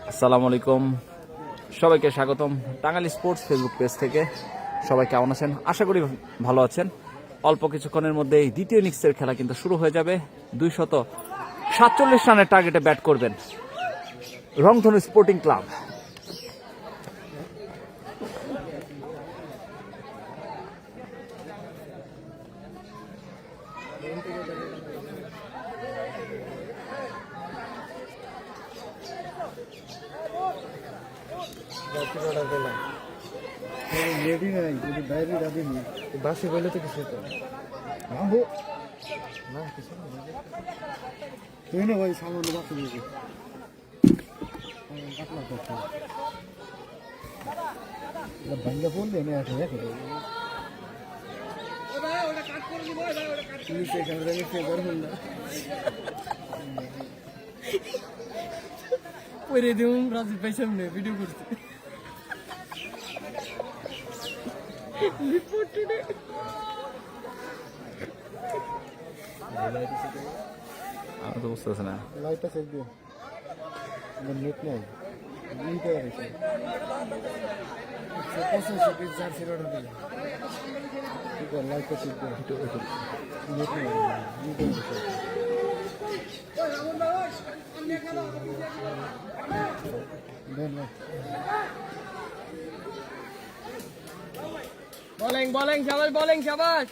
আসসালামু আলাইকুম, সবাইকে স্বাগতম টাঙ্গাইল স্পোর্টস ফেসবুক পেজ থেকে। সবাই কেমন আছেন? আশা করি ভালো আছেন। অল্প কিছুক্ষণের মধ্যেই দ্বিতীয় ইনিংসের খেলা কিন্তু শুরু হয়ে যাবে। 247 রানের টার্গেটে ব্যাট করবেন রংধনু স্পোর্টিং ক্লাব। বাসে বলে তো কিছু তো না কিছু তুই না ভাই সামান্য বাসে দিয়েছি ভাঙ্গা পড়লে আমি আসে দেখো পরে দিউম রাজীব ভাই সামনে ভিডিও করতে আমি তো বুঝতেছি না। লাইটটা চেক দিও নেট নাই নিতে পারিস লাইটটা চেক দিও নেট নাই নিতে Bowling, Shabash.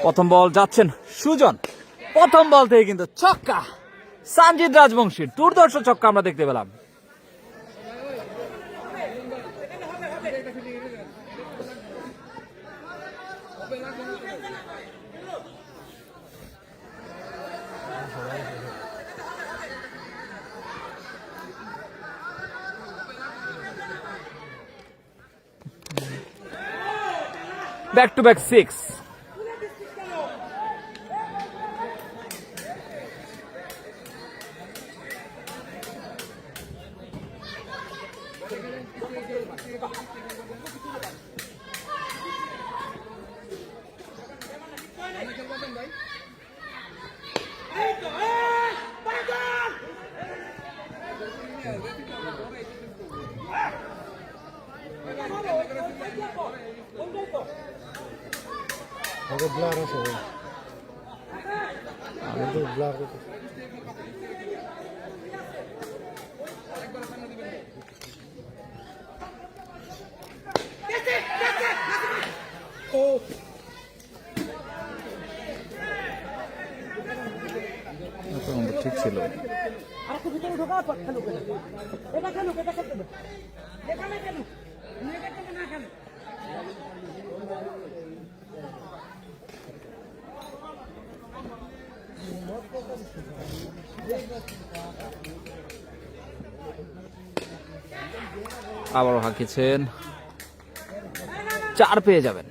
প্রথম বল যাচ্ছেন সুজন, প্রথম বল থেকে কিন্তু ছক্কা। সানজিদ রাজবংশীর দুর্ধর্ষ ছক্কা আমরা দেখতে পেলাম। Back to back 6। ব্লার আছে ব্লার ঠিক ছিল। আবারও হাঁকিয়েছেন, 4 পেয়ে যাবেন।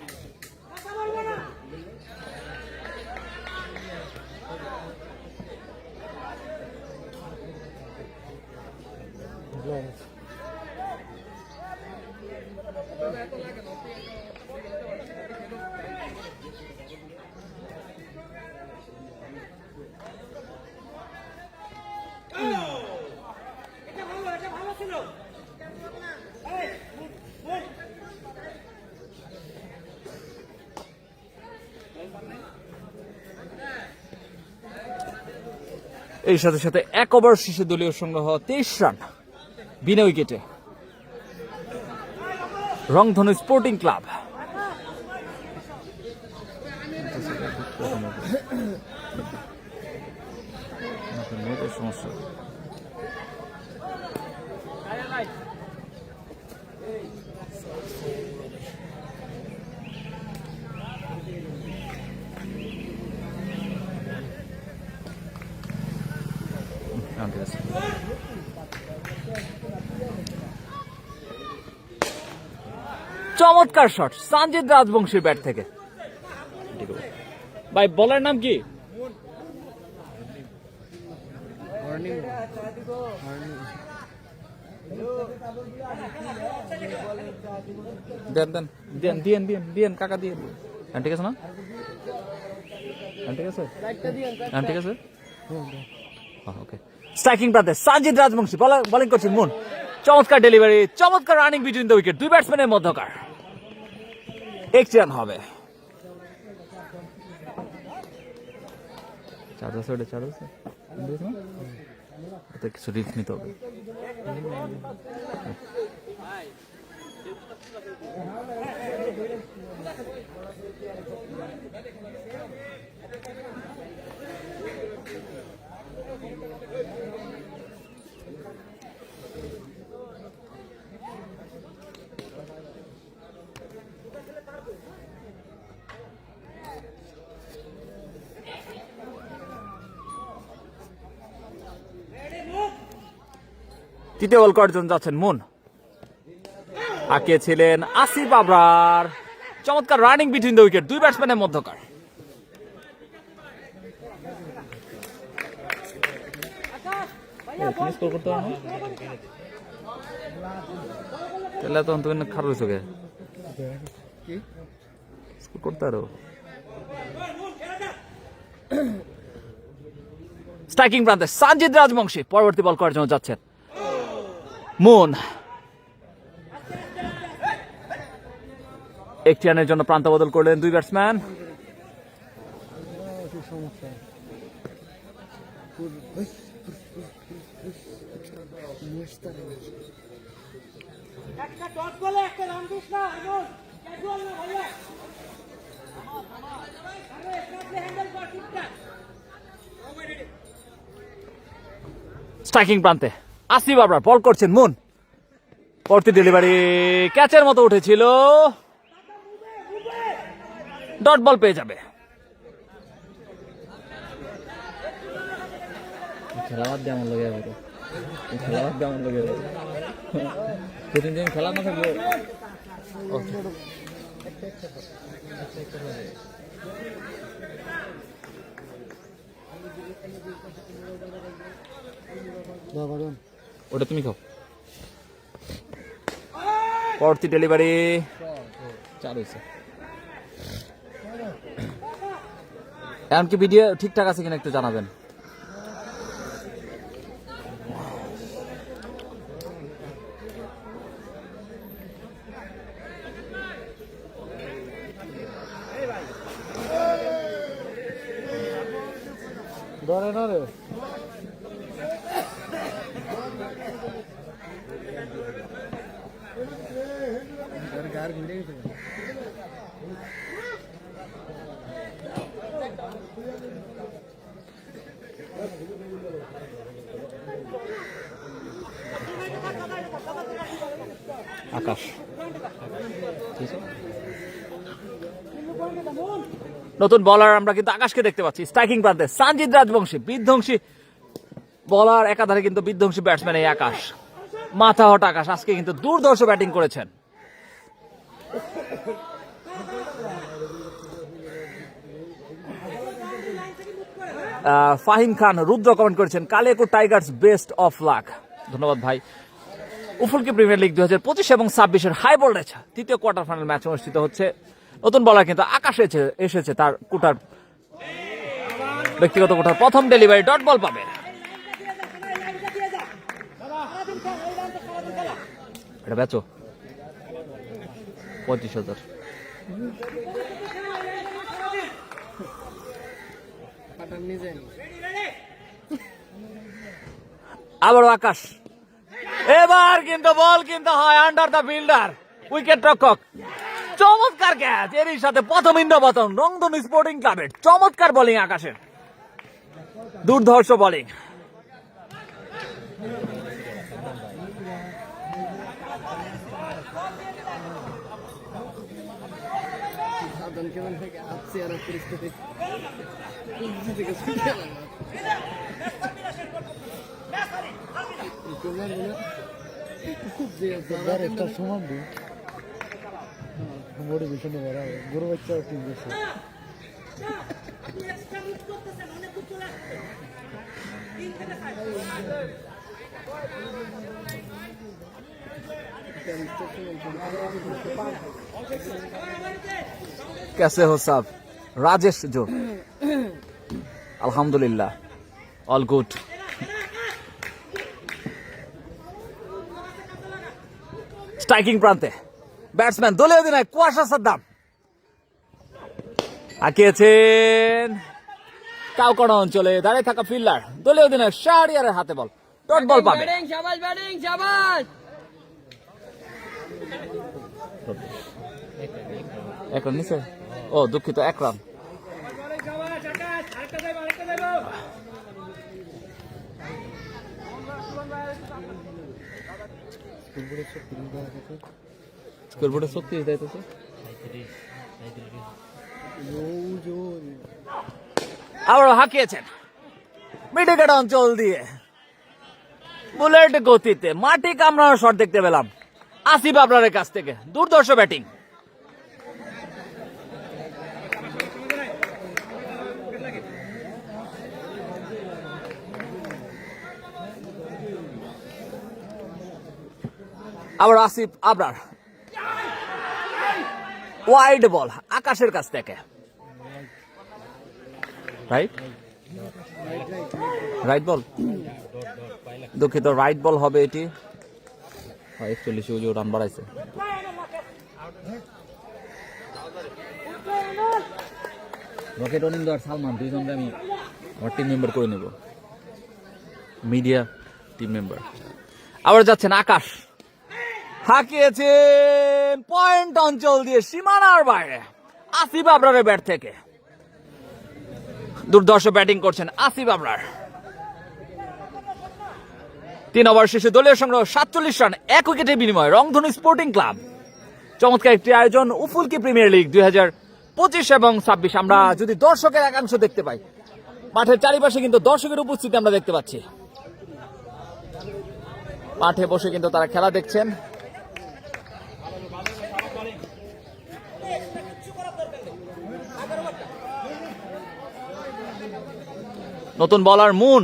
এর সাথে সাথে 1 ওভার শেষে দলীয় সংগ্রহ 23 রান বিনা উইকেটে রংধনু স্পোর্টিং ক্লাব। সমস্যা চমৎকার শট সানজিদ রাজবংশীর ব্যাট থেকে। ভাই বলার নাম কি? দেন দেন দেন দিয়েন দিয়েন দিয়েন কাকা দিয়েন। হ্যাঁ ঠিক আছে না? হ্যাঁ ঠিক আছে, হ্যাঁ ঠিক আছে। ওকে, স্ট্রাইকিং প্রান্তে সাজিদ রাজবংশী বোলিং করছেন মুন। চমৎকার ডেলিভারি, চমৎকার রানিং বিটুইন দ্য উইকেট, দুই ব্যাটসম্যানের মধ্যকার। 1 রান হবে। কিছু রিস্ক নিতে হবে। তৃতীয় বল করার জন্য যাচ্ছেন মুন। আঁকিয়েছিলেন আসিফ আবরার। চমৎকার রানিং বিটুইন দ্য উইকেট, দুই ব্যাটসম্যানের মধ্যকার। তাহলে তখন তুমি খারাপ হয়েছো কে করতে আরো। স্ট্রাইকিং প্রান্তে সাজিদ রাজবংশী পরবর্তী বল করার জন্য যাচ্ছেন মুন। 1 রানের জন্য প্রান্ত বদল করলেন দুই ব্যাটসম্যান। স্ট্রাইকিং প্রান্তে আসিফ আবরার বল করছেন মুন। পরবর্তী ডেলিভারি ক্যাচের মতো উঠেছিল, ডট বল পেয়ে যাবে। খেলাবাদ যেমন লাগে খেলাবাদ যেমন লাগে প্রতিদিন খেলা না থাকবে। ওটা তুমি খাও। পরবর্তী ডেলিভারি চালু হয়েছে। এমনকি ভিডিও ঠিকঠাক আছে কিনা একটু জানাবেন। ধরে না রে আকাশ নতুন বলার আমরা কিন্তু আকাশকে দেখতে পাচ্ছি। স্ট্রাইকিং প্রান্তে সাজিদ রাজবংশী বিধ্বংসী বলার, একাধারে কিন্তু বিধ্বংসী ব্যাটসম্যান এই আকাশ। মাথা হট আকাশ আজকে কিন্তু দুর্ধর্ষ ব্যাটিং করেছেন। ফাহিম খান রুদ্র কমেন্ট করেছেন Kaliakair Tigers best of luck. ধন্যবাদ ভাই। উফুলকি প্রিমিয়ার লিগ 2025 এবং 26-এর হাই ভোল্টেজ তৃতীয় কোয়ার্টার ফাইনাল ম্যাচ অনুষ্ঠিত হচ্ছে। নতুন বলার কিন্তু আকাশ এসেছে তার কুটার ব্যক্তিগত কুটার প্রথম ডেলিভারি, ডট বল পাবে। এটা বেচো 35,000। আবারও আকাশ, এবার কিন্তু বল কিন্তু হয় আন্ডার দ্য ফিল্ডার, উইকেট রক্ষক। চমৎকার ক্যাচ, এরই সাথে প্রথম ইন্দ্রপতন রংধনু স্পোর্টিং ক্লাবের। চমৎকার বোলিং আকাশের, দুর্ধর্ষ বোলিং। একটা সমান দিই মোটিভেশনে বেড়া গরু বাচ্চা ঠিক আছে। कैसे हो साहब? राजेश जो अल्हम्दुलिल्लाह ऑल गुड। স্ট্রাইকিং প্রান্তে ব্যাটসম্যান দলীয় অধিনায়ক কুয়াশা সাদ্দাম হাঁকিয়েছেন কাউকড়া অঞ্চলে দাঁড়িয়ে থাকা ফিল্ডার দলীয় অধিনায়ক শাহরিয়ারের হাতে বল, ডট বল পাবে। ব্যাটিং শাবাশ ব্যাটিং শাবাশ। এক রান নিচে, ও দুঃখিত, এক রান। স্কোরবোর্ডে 36 যাইতেছে। আবার হাঁকিয়েছেন মিডিকেট অঞ্চল দিয়ে বুলেট গতিতে মাটি কামড়ানোর শট দেখতে পেলাম আসিফ আবরারের কাছ থেকে। দুর্ধর্ষ ব্যাটিং। আবার আসিফ আবরার ওয়াইড বল আকাশের কাছ থেকে। রাইট রাইট বল, দুঃখিত, রাইট বল হবে এটি। 41 রান বাড়াইছে। রকেট অনিন্দ আর সালমান দুইজনকে আমি আমার টিম মেম্বার করে নেব, মিডিয়া টিম মেম্বার। আবার যাচ্ছেন আকাশ, হাঁকিয়েছেন পয়েন্ট অঞ্চল দিয়ে সীমানার বাইরে আসিফ আবরারের ব্যাট থেকে। দুর্ধর্ষ ব্যাটিং করছেন আসিফ আবরার। 3 ওভার শেষে দলীয় সংগ্রহ 47 রান, 1 উইকেটের বিনিময়ে রংধনু স্পোর্টিং ক্লাব। চমৎকার একটি আয়োজন উফুলকি প্রিমিয়ার লিগ 2025 এবং 26। আমরা যদি দর্শকের একাংশ দেখতে পাই, মাঠের চারিপাশে কিন্তু দর্শকের উপস্থিতি আমরা দেখতে পাচ্ছি। মাঠে বসে কিন্তু তারা খেলা দেখছেন। নতুন বলার মুন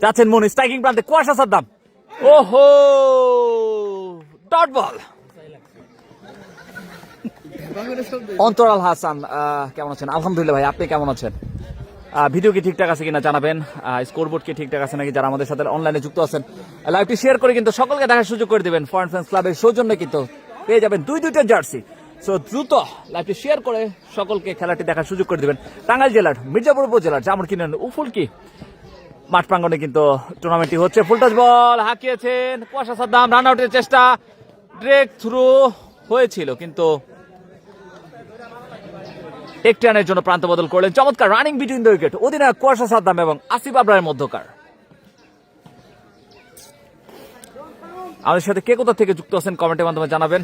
যাচ্ছেন মুন, স্ট্রাইকিং প্রান্তে কুয়াশা সাদ্দাম। ওহো, ডট বল। অন্তরাল হাসান কেমন আছেন? আলহামদুলিল্লাহ ভাই, আপনি কেমন আছেন? ভিডিও কি ঠিকঠাক আছে কিনা জানাবেন, স্কোরবোর্ড কি ঠিকঠাক আছে নাকি। যারা আমাদের সাথে অনলাইনে যুক্ত আছেন লাইভটি শেয়ার করে কিন্তু সকলকে দেখার সুযোগ করে দিবেন। ফরেন ফ্যান্স ক্লাবের সৌজন্যে কিন্তু পেয়ে যাবেন 2-2টা জার্সি। সো দ্রুত লাইভটি শেয়ার করে সকলকে খেলাটি দেখার সুযোগ করে দিবেন। টাঙ্গাইল জেলার মির্জাপুর উপজেলার জামরকিনের উফুলকি মাঠ প্রাঙ্গণে কিন্তু টুর্নামেন্টটি হচ্ছে। ফুলটাচ বল হাঁকিয়েছেন কুয়াশা সাদ্দাম, রান আউটের চেষ্টা, ব্রেক থ্রু হয়েছিল কিন্তু একটি রানের জন্য প্রান্ত বদল করলেন। চমৎকার রানিং বিটুইন দ্য উইকেট অধিনায়ক কুয়াশা সাদ্দাম এবং আসিফ আবরারের মধ্যকার। আমাদের সাথে কে কোথা থেকে যুক্ত আছেন কমেন্টের মাধ্যমে জানাবেন।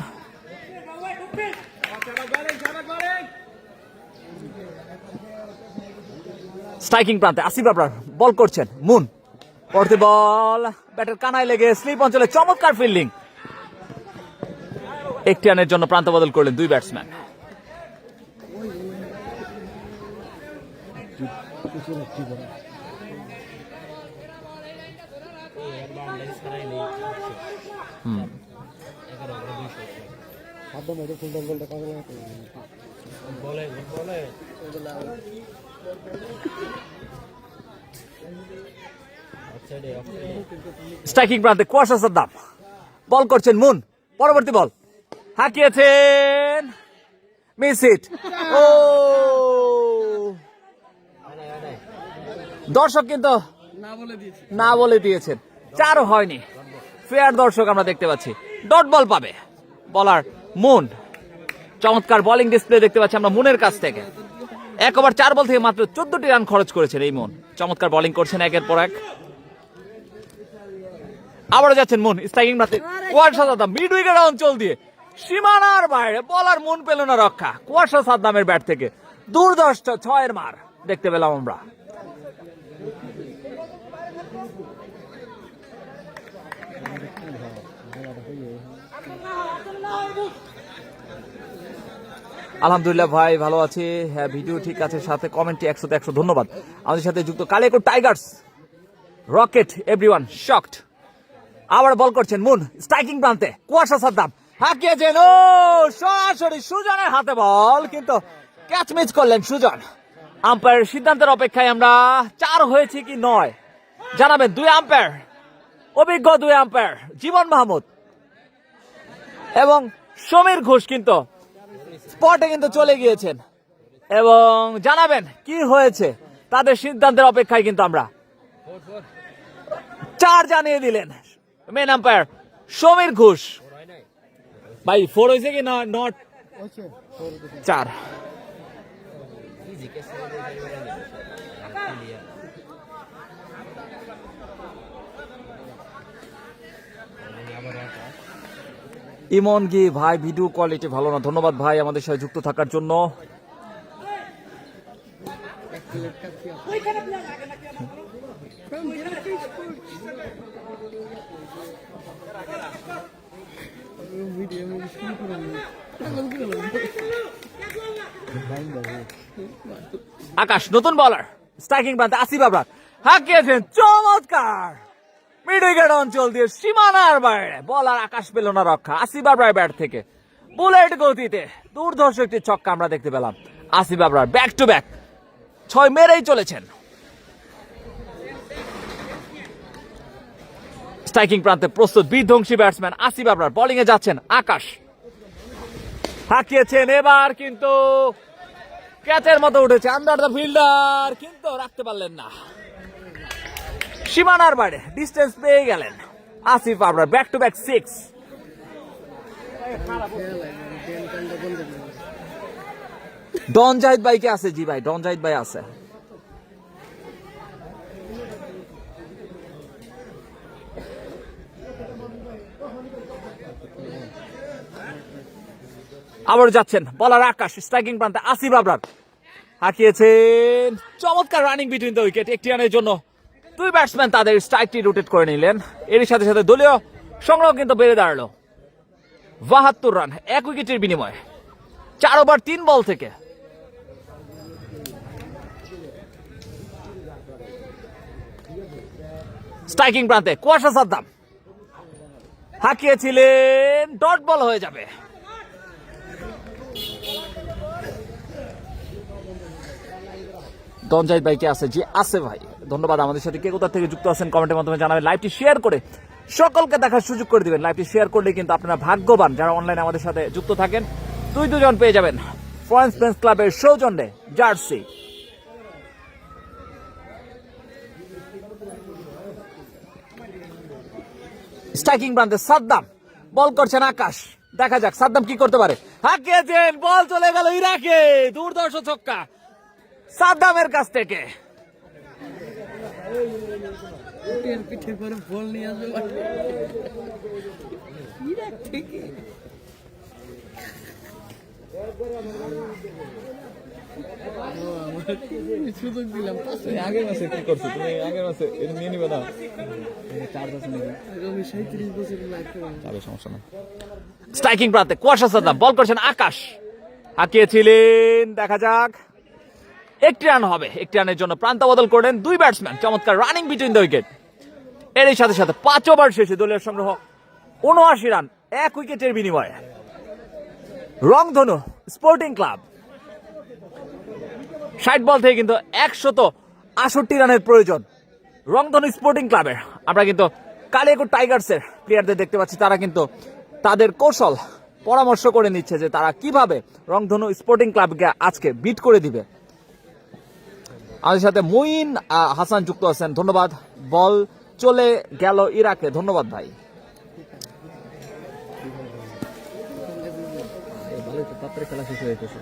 স্ট্রাইকিং প্রান্তে আসিফ আবরার বল করছেন মুন, পড়তে বল ব্যাটের কানায় লেগে স্লিপ অঞ্চলে চমৎকার ফিল্ডিং। একটি রানের জন্য প্রান্ত বদল করলেন দুই ব্যাটসম্যান। স্ট্রাইকিং প্রান্তে কুয়াশা সাদ্দাম বল করছেন মুন, পরবর্তী বল হাঁকিয়েছেন, মিস হিট। ও, দর্শক কিন্তু না বলে দিয়েছেন, 4 হয়নি, ফেয়ার দর্শক আমরা দেখতে পাচ্ছি। ডট বল পাবে বলার মুন। চমৎকার বোলিং ডিসপ্লে দেখতে পাচ্ছি আমরা মুনের কাছ থেকে। 1 ওভার 4 বল থেকে মাত্র 14টি রান খরচ করেছেন এই মুন। চমৎকার বোলিং করছেন একের পর এক। আবারও যাচ্ছেন মুন, স্ট্রাইকিং প্রান্তে কুয়াশা সাদ্দাম মিড উইকেট অঞ্চল দিয়ে সীমানার বাইরে বলার মুন পেল না রক্ষা। কুয়াশা সাদ্দামের ব্যাট থেকে দুর্ধর্ষ 6-এর মার দেখতে পেলাম আমরা। আলহামদুলিল্লাহ ভাই ভালো আছি। হ্যাঁ ভিডিও ঠিক আছে, সাথে কমেন্টে 100-100 ধন্যবাদ। আমাদের সাথে যুক্ত Kaliakair Tigers, rocket, everyone shocked. আবার বল করছেন মুন, স্ট্রাইকিং প্রান্তে কুয়াশা সাদ্দাম হাঁকিয়েছেন, ও সরাসরি সুজনের হাতে বল, কিন্তু ক্যাচ মিস করলেন সুজন। আম্পায়ারের সিদ্ধান্তের অপেক্ষায় আমরা। 4 হয়েছে কি 9 জানাবেন। 2 আম্পায়ার, অভিজ্ঞ 2 আম্পায়ার জীবন মাহমুদ এবং সমীর ঘোষ কিন্তু স্পটে কিন্তু চলে গিয়েছেন এবং জানাবেন কি হয়েছে। তাদের সিদ্ধান্তের অপেক্ষায় কিন্তু আমরা। 4 জানিয়ে দিলেন মেন আম্পায়ার সমীর ঘোষ। ভাই 4 হয়েছে কি না নট? 4। ইমন গি ভাই ভিডিও কোয়ালিটি ভালো না, ধন্যবাদ ভাই আমাদের সাথে যুক্ত থাকার জন্য। আকাশ নতুন বলার, স্ট্রাইকিং প্রান্তে আসিফ আবরার হাঁকিয়েছেন, চমৎকার মিড উইকেট অঞ্চল দিয়ে সীমানার বাইরে। বলার আকাশ পেল না রক্ষা। আসিফ আবরার ব্যাট থেকে বুলেট গতিতে দুর্ধর্ষ একটি ছক্কা আমরা দেখতে পেলাম। Asif Abrar back to back 6 মেরেই চলেছেন। স্ট্রাইকিং প্রান্তে প্রস্তুত বিধ্বংসী ব্যাটসম্যান আসিফ আবরার। বোলিং এ যাচ্ছেন আকাশ, হাঁকিয়েছেন, এবার কিন্তু ক্যাচের মতো উঠেছে আন্ডার দ্য ফিল্ডার, কিন্তু রাখতে পারলেন না। সীমানার বাইরে ডিস্টেন্স পেয়ে গেলেন Asif Abrar. Back to back 6। ডন জাহিদ ভাই কে আছে? জি ভাই ডন জাহিদ ভাই আছে। আবার যাচ্ছেন বলার আকাশ, স্ট্রাইকিং প্রান্তে আসিফ আবরার হাঁকিয়েছেন, চমৎকার রানিং বিটুইন দ্য উইকেট। একটি রানের জন্য 2 ব্যাটসম্যান তাদের স্ট্রাইকটি রোটেট করে নিলেন। এর সাথে সাথে দলীয় সংগ্রহ কিন্তু বেড়ে দাঁড়ালো 72 রান 1 উইকেটের বিনিময়ে 4 ওভার 3 বল থেকে। স্ট্রাইকিং প্রান্তে কুয়াশা সাদ্দাম হাঁকিয়েছিলেন, ডট বল হয়ে যাবে। দনজাহিদ ভাই কে আছে? জি আছে ভাই, ধন্যবাদ। আমাদের সাথে কে কোথা থেকে যুক্ত আছেন কমেন্টের মাধ্যমে জানাবেন। লাইভটি শেয়ার করে সকলকে দেখার সুযোগ করে দিবেন। লাইভটি শেয়ার করলে কিন্তু আপনারা ভাগ্যবান যারা অনলাইনে আমাদের সাথে যুক্ত থাকেন। 2 জন পেয়ে যাবেন ফ্রান্স ফ্রেন্স ক্লাবের সৌজন্যে জার্সি। স্ট্রাইকিং প্রান্তে সাদ্দাম, বল করছেন আকাশ, দেখা যাক সাদ্দাম কি করতে পারে। হাঁকিয়েছেন, বল চলে গেল ইরাকে, দুর্ধর্ষ ছক্কা সাদ্দামের কাছ থেকে। বল নিয়ে সুযোগ দিলাম। আগের মাসে কি করছো তুমি? আগের মাসে এটা নিয়ে নিবে না? সমস্যা না। স্ট্রাইকিং প্রান্তে কুয়াশা সাদ্দাম, বল করছেন আকাশ, হাঁকিয়েছিলেন, দেখা যাক একটি রান হবে। একটি রানের জন্য প্রান্ত বদল করলেন 2 ব্যাটসম্যান। চমৎকার রানিং বিটুইন দ্য উইকেট। এর সাথে সাথে 5 ওভার শেষে দলীয় সংগ্রহ 79 রান 1 উইকেটের বিনিময়ে। রংধনু স্পোর্টিং ক্লাব 60 বল থেকে কিন্তু 168 রানের প্রয়োজন রংধনু স্পোর্টিং ক্লাবের। আমরা কিন্তু কালিয়াকৈর টাইগার্সের প্লেয়ারদের দেখতে পাচ্ছি, তারা কিন্তু তাদের কৌশল পরামর্শ করে নিচ্ছে যে তারা কিভাবে রংধনু স্পোর্টিং ক্লাবকে আজকে বিট করে দিবে। আমাদের সাথে মুইন হাসান যুক্ত আছেন, ধন্যবাদ। বল চলে গেল ইরাকে, ধন্যবাদ ভাই। খেলা শেষ হয়ে গেছে।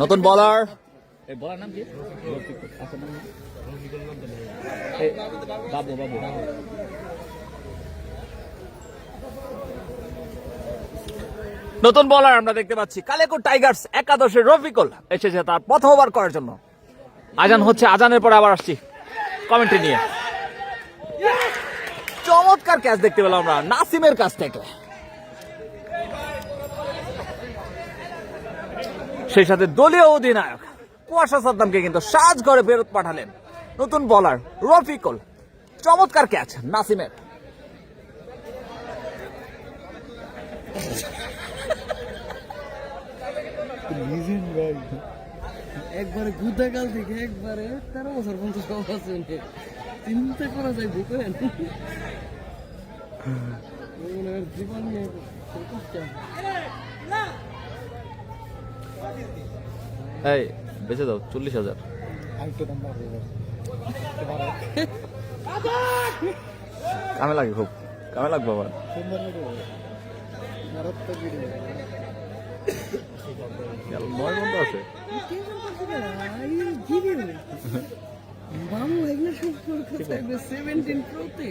নতুন বলার, বলার নাম কি? বাবু বাবু নতুন বলার আমরা দেখতে পাচ্ছি কালেকোট টাইগার্স একাদশের রফিকুল এসেছে তার প্রথম ওভার করার জন্য। আজান হচ্ছে, আজানের পরে আবার আসছি কমেন্ট্রি নিয়ে। চমৎকার ক্যাচ দেখতে পেলাম আমরা নাসিমের কাছ থেকে, সেই সাথে দলীয় অধিনায়ক কুয়াশা সাদ্দামকে কিন্তু সাজ করে ফেরত পাঠালেন নতুন বলার রফিকুল। চমৎকার ক্যাচ নাসিমের। লিজেন্ড ভাই। একবারে গুদাগাল থেকে একবারে 13 বছর পর্যন্ত সব আছে চিন্তা করা যায় বুঝলেন জীবন নিয়ে এই বেঁচে দাও 40,000। আরেকটা নাম্বার হয়ে গেছে। কামে লাগে, খুব কামে লাগবে আবার। সুন্দর করে মারাত্মক ভিডিও। 9 ঘন্টা আছে। মামু এগুলো সম্পর্ক থাকবে 17 প্রোতে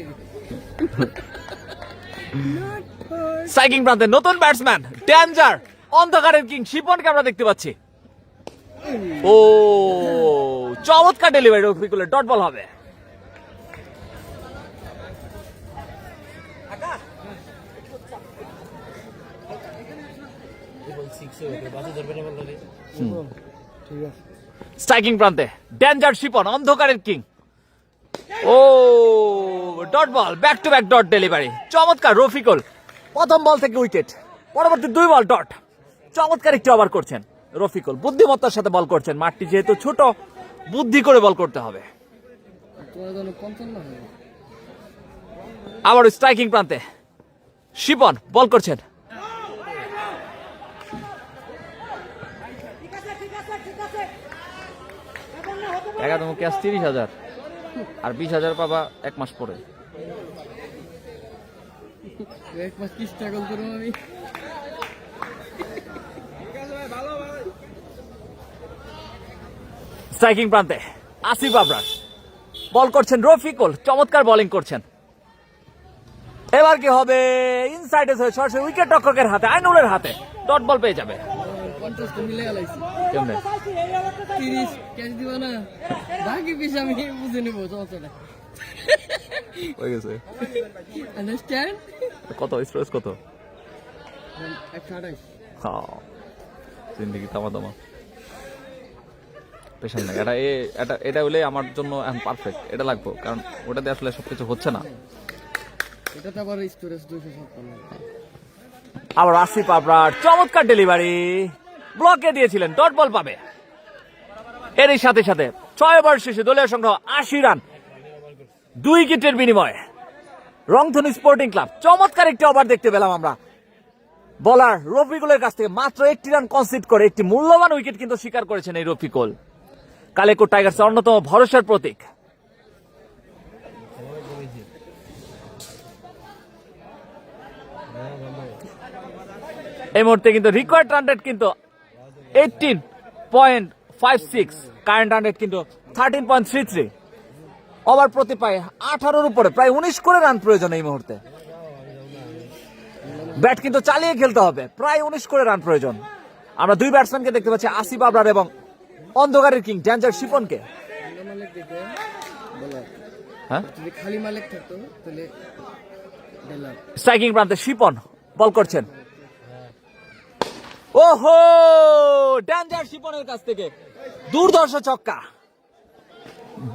স্ট্রাইকিং প্রান্তে নতুন ব্যাটসম্যান ডেঞ্জার অন্ধকারের কিং শিপনকে আমরা দেখতে পাচ্ছি। ও চমৎকার ডেলিভারি, রফিকুলের ডট বল হবে। ঠিক আছে। স্ট্রাইকিং প্রান্তে ডেঞ্জার শিপন অন্ধকারের কিং। ও dot ball, back to back dot delivery. চমৎকার রফিকুল, প্রথম বল থেকে উইকেট, পরবর্তী 2 বল ডট। চমৎকার একটি ওভার করছেন রফিকুল, বুদ্ধিমত্তার সাথে বল করছেন। মাঠটি যেহেতু ছোট, বুদ্ধি করে বল করতে হবে। আবার স্ট্রাইকিং প্রান্তে শিপন বল করছেন। এগারো ক্যাশ 30,000 আর 20,000 পাবা 1 মাস পরে। এক মাস কি স্ট্রাগল করব আমি। স্ট্রাইকিং প্রান্তে আসিফ আবরার বল করছেন রফিকুল, চমৎকার বোলিং করছেন। এবার কি হবে? ইনসাইডে সরাসরি উইকেট রক্ষকের হাতে, আইনুলের হাতে ডট বল পেয়ে যাবে। 50 তো মিলে গেলাইছি। কেমনে 30 ক্যাচ দিব না, বাকি পিস আমি বুঝে নেব চলছে না। হয়ে গেছে। আন্ডারস্ট্যান্ড? কত স্ট্রেস কত? 128। হ্যাঁ জিন্দেগি তামা তামা পেশান নাই। এটা হলে আমার জন্য এখন পারফেক্ট, এটা লাগবে, কারণ ওটাতে আসলে সবকিছু হচ্ছে না। এটা তো আবার স্টোরেজ 256। আবার আসিফ আবরার চমৎকার ডেলিভারি, ব্লকে দিয়েছিলেন, ডট বল পাবে। এরই সাথে সাথে 6 ওভার শেষে দলীয় সংগ্রহ 80 রান, 2 উইকেটের বিনিময়ে রংধনু স্পোর্টিং ক্লাব। চমৎকার একটি ওভার দেখতে পেলাম আমরা বলার রফিকুলের কাছ থেকে। মাত্র 1টি রান কনসিড করে একটি মূল্যবান উইকেট কিন্তু স্বীকার করেছেন এই রফিকুল, কালেকোট টাইগার্সের অন্যতম ভরসার প্রতীক। এই মুহূর্তে কিন্তু রিকোয়ার্ড রান রেট কিন্তু 18.56, কারেন্ট রান রেট কিন্তু 13.33। ওভার প্রতি পায় 18-র উপরে, প্রায় 19 করে রান প্রয়োজন এই মুহূর্তে। ব্যাট কিন্তু চালিয়ে খেলতে হবে, প্রায় 19 করে রান প্রয়োজন। আমরা 2 ব্যাটসম্যানকে দেখতে পাচ্ছি, আসিফ আবরার এবং অন্ধকারের কিং ডেঞ্জার শিপনকে। মালিক দেখে বলার, হ্যাঁ যদি খালি মালিক থাকতো তাহলে বেলার। স্ট্রাইকিং প্রান্তে শিপন বল করছেন। ওহো, ডেঞ্জার শিপনের কাছ থেকে দুর্ধর্ষ ছক্কা।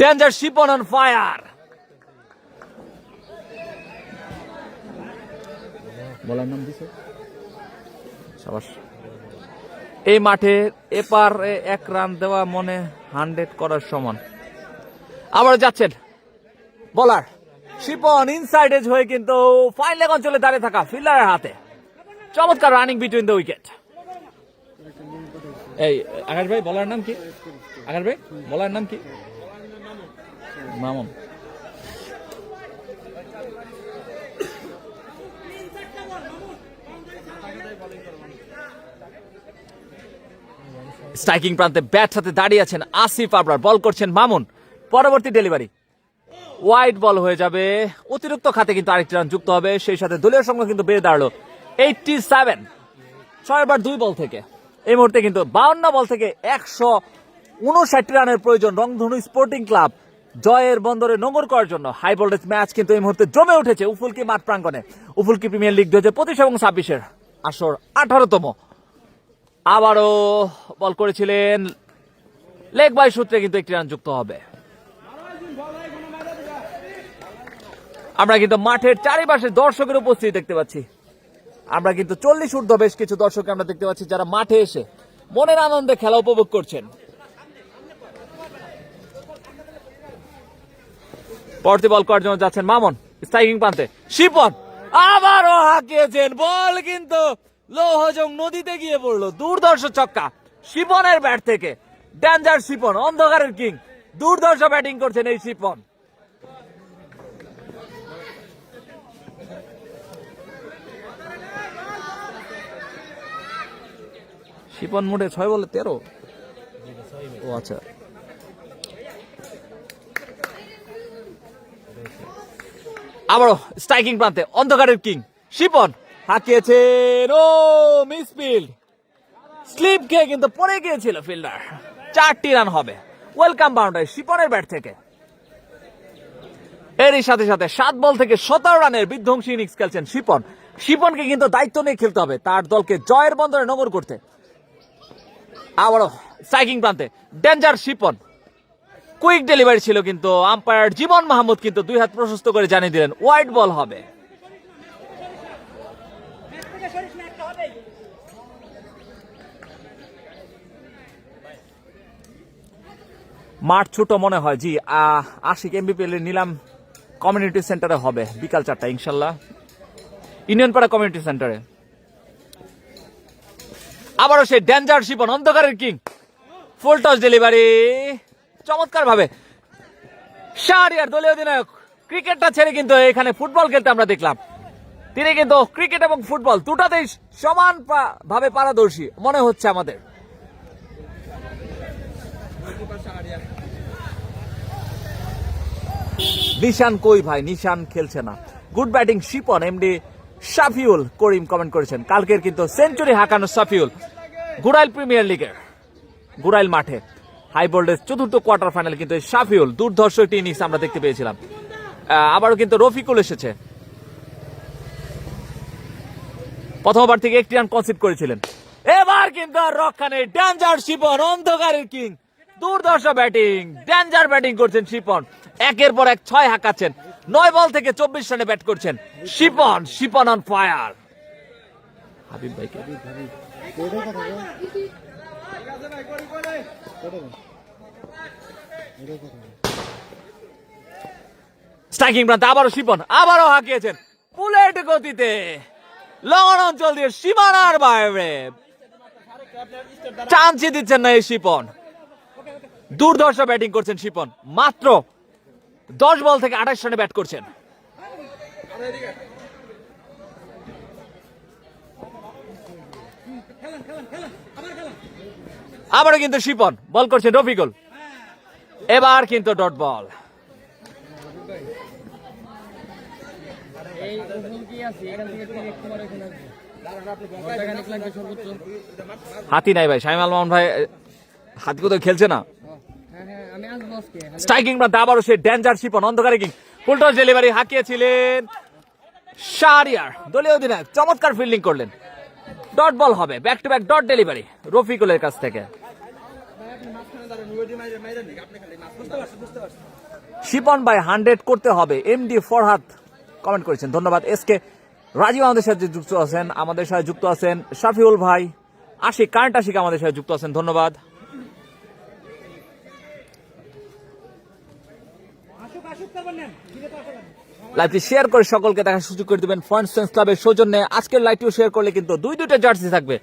Danger Shipon on fire. বলার নাম দিছে সাবাস। এই মাঠে এপার 1 রান দেওয়া মনে 100 করার সমান। আবার যাচ্ছেন বলার শিপন, ইনসাইড এজ হয়ে কিন্তু ফাইন লেগ অঞ্চলে দাঁড়িয়ে থাকা ফিল্ডারের হাতে। চমৎকার রানিং বিটুইন দ্য উইকেট। এই আকাশ ভাই, বলার নাম কি? আকাশ ভাই, বলার নাম কি? মামুন। স্ট্রাইকিং প্রান্তে ব্যাট হাতে দাঁড়িয়ে আছেন আসিফ আবরার, বল করছেন মামুন। পরবর্তী ডেলিভারি ওয়াইড বল হয়ে যাবে। অতিরিক্ত খাতে কিন্তু আরেকটি রান যুক্ত হবে, সেই সাথে দলীয় সংখ্যা কিন্তু বেড়ে দাঁড়ালো 87। 6 2 বল থেকে। এই মুহূর্তে কিন্তু 52 বল থেকে 159 রানের প্রয়োজন রংধনু স্পোর্টিং ক্লাব জয়ের বন্দরে নোঙর করার জন্য। হাই ভোল্টেজ ম্যাচ কিন্তু এই মুহূর্তে জমে উঠেছে উফুলকি মাঠ প্রাঙ্গণে। উফুলকি প্রিমিয়ার লিগ 2025 এবং 26-এর আসর 18তম। আবারও বল করেছিলেন লেগ বাই সূত্রে, কিন্তু একটি রান যুক্ত হবে। আমরা কিন্তু মাঠের চারিপাশে দর্শকের উপস্থিতি দেখতে পাচ্ছি। আমরা কিন্তু 40 ঊর্ধ্ব বেশ কিছু দর্শক আমরা দেখতে পাচ্ছি যারা মাঠে এসে মনের আনন্দে খেলা উপভোগ করছেন। পরবর্তী বল করার জন্য যাচ্ছেন মামুন, স্ট্রাইকিং প্রান্তে শিপন আবারও হাঁকিয়েছেন, বল কিন্তু লৌহজং নদীতে গিয়ে পড়লো। দুর্ধর্ষ ছক্কা শিপনের ব্যাট থেকে। ডেঞ্জার শিপন, অন্ধকারের কিং, দুর্ধর্ষ ব্যাটিং করছেন এই শিপন। শিপন মোটে 6 বলে 13। ও আচ্ছা, আবারও স্ট্রাইকিং প্রান্তে অন্ধকারের কিং শিপন হাঁকিয়েছেন। ও মিসফিল্ড, স্লিপ খেয়ে কিন্তু পড়ে গিয়েছিল ফিল্ডার। 4টি রান হবে। ওয়েলকাম বাউন্ডারি শিপনের ব্যাট থেকে। এরই সাথে সাথে 7 বল থেকে 17 রানের বিধ্বংসী ইনিংস খেলছেন শিপন। শিপনকে কিন্তু দায়িত্ব নিয়ে খেলতে হবে তার দলকে জয়ের বন্দরে নোঙর করতে। আবারও স্ট্রাইকিং প্রান্তে ডেঞ্জার শিপন, কুইক ডেলিভারি ছিল কিন্তু আম্পায়ার জীবন মাহমুদ কিন্তু 2 হাত প্রশস্ত করে জানিয়ে দিলেন ওয়াইড বল হবে। মাঠ ছোট মনে হয়, জি। আশিক এমবিপিএল এর নিলাম কমিউনিটি সেন্টারে হবে বিকাল 4টা ইনশাল্লাহ, ইউনিয়নপাড়া কমিউনিটি সেন্টারে। আবারও সেই ডেঞ্জার শিপন, অন্ধকারের কিং, ফুল টস ডেলিভারি চমৎকার ভাবে। শাহরিয়ার দলীয় অধিনায়ক ক্রিকেটটা ছেড়ে কিন্তু এখানে ফুটবল খেলতে আমরা দেখলাম। তিনি কিন্তু ক্রিকেট এবং ফুটবল দুটাতেই সমান ভাবে পারদর্শী মনে হচ্ছে আমাদের। নিশান কই ভাই, নিশান খেলছে না। Good batting Shipon, MD Shafiul Karim comment করেছেন। কালকের কিন্তু সেঞ্চুরি হাঁকানো শাফিউল গুড়াইল প্রিমিয়ার লিগের গুড়াইল মাঠে হাই ভোল্টেজ 4র্থ কোয়ার্টার ফাইনাল কিন্তু শাফিউল দুর্ধর্ষ একটি ইনিংস আমরা দেখতে পেয়েছিলাম। আবারও কিন্তু রফিকুল এসেছে। প্রথমবার থেকে 1টি রান কনসিড করেছিলেন। এবার কিন্তু আর রক্ষা নেই। ডেঞ্জার শিপন, অন্ধকারের কিং, দুর্ধর্ষ ব্যাটিং, ডেঞ্জার ব্যাটিং করছেন শিপন। একের পর এক 6 হাঁকাচ্ছেন। 9 বল থেকে 24 রানে ব্যাট করছেন শিপন। Shipon on fire. হাবিব ভাইকে স্ট্রাইকিং প্রান্তে আবারও শিপন, আবারও হাঁকিয়েছেন বুলেট গতিতে লঙ্ঘন অঞ্চল দিয়ে সীমানার বাইরে। চান্সই দিচ্ছেন না এই শিপন। দুর্ধর্ষ ব্যাটিং করছেন শিপন। মাত্র 10 বল থেকে 28 রানে ব্যাট করছেন। আবারও কিন্তু শিপন বল করছেন রফিকুল। এবার কিন্তু ডট বল। হাতি নাই ভাই, শাইম আল মামুন ভাই হাতি কোথাও খেলছে না। স্ট্রাইকিং প্রান্তে আবারও সে ডেঞ্জার শিপন, অন্ধকারে কিং, ফুল টস ডেলিভারি হাঁকিয়েছিলেন শাহরিয়ার দলীয় অধিনায়ক। চমৎকার ফিল্ডিং করলেন। ডট বল হবে। Back to back dot delivery রফিকুলের কাছ থেকে। শিপন ভাই 100 করতে হবে, এমডি ফরহাদ কমেন্ট করেছেন। ধন্যবাদ। এসকে রাজীব আমাদের সাথে যুক্ত আছেন, আমাদের সাথে যুক্ত আছেন শাফিউল ভাই, আশিক কারেন্ট আশিক আমাদের সাথে যুক্ত আছেন। ধন্যবাদ। লাইভটি শেয়ার করে সকলকে দেখার সুযোগ করে দেবেন ফ্রেন্ডস ক্লাবের সৌজন্যে। আজকের লাইভটিও শেয়ার করলে কিন্তু 2-2টা জার্সি থাকবে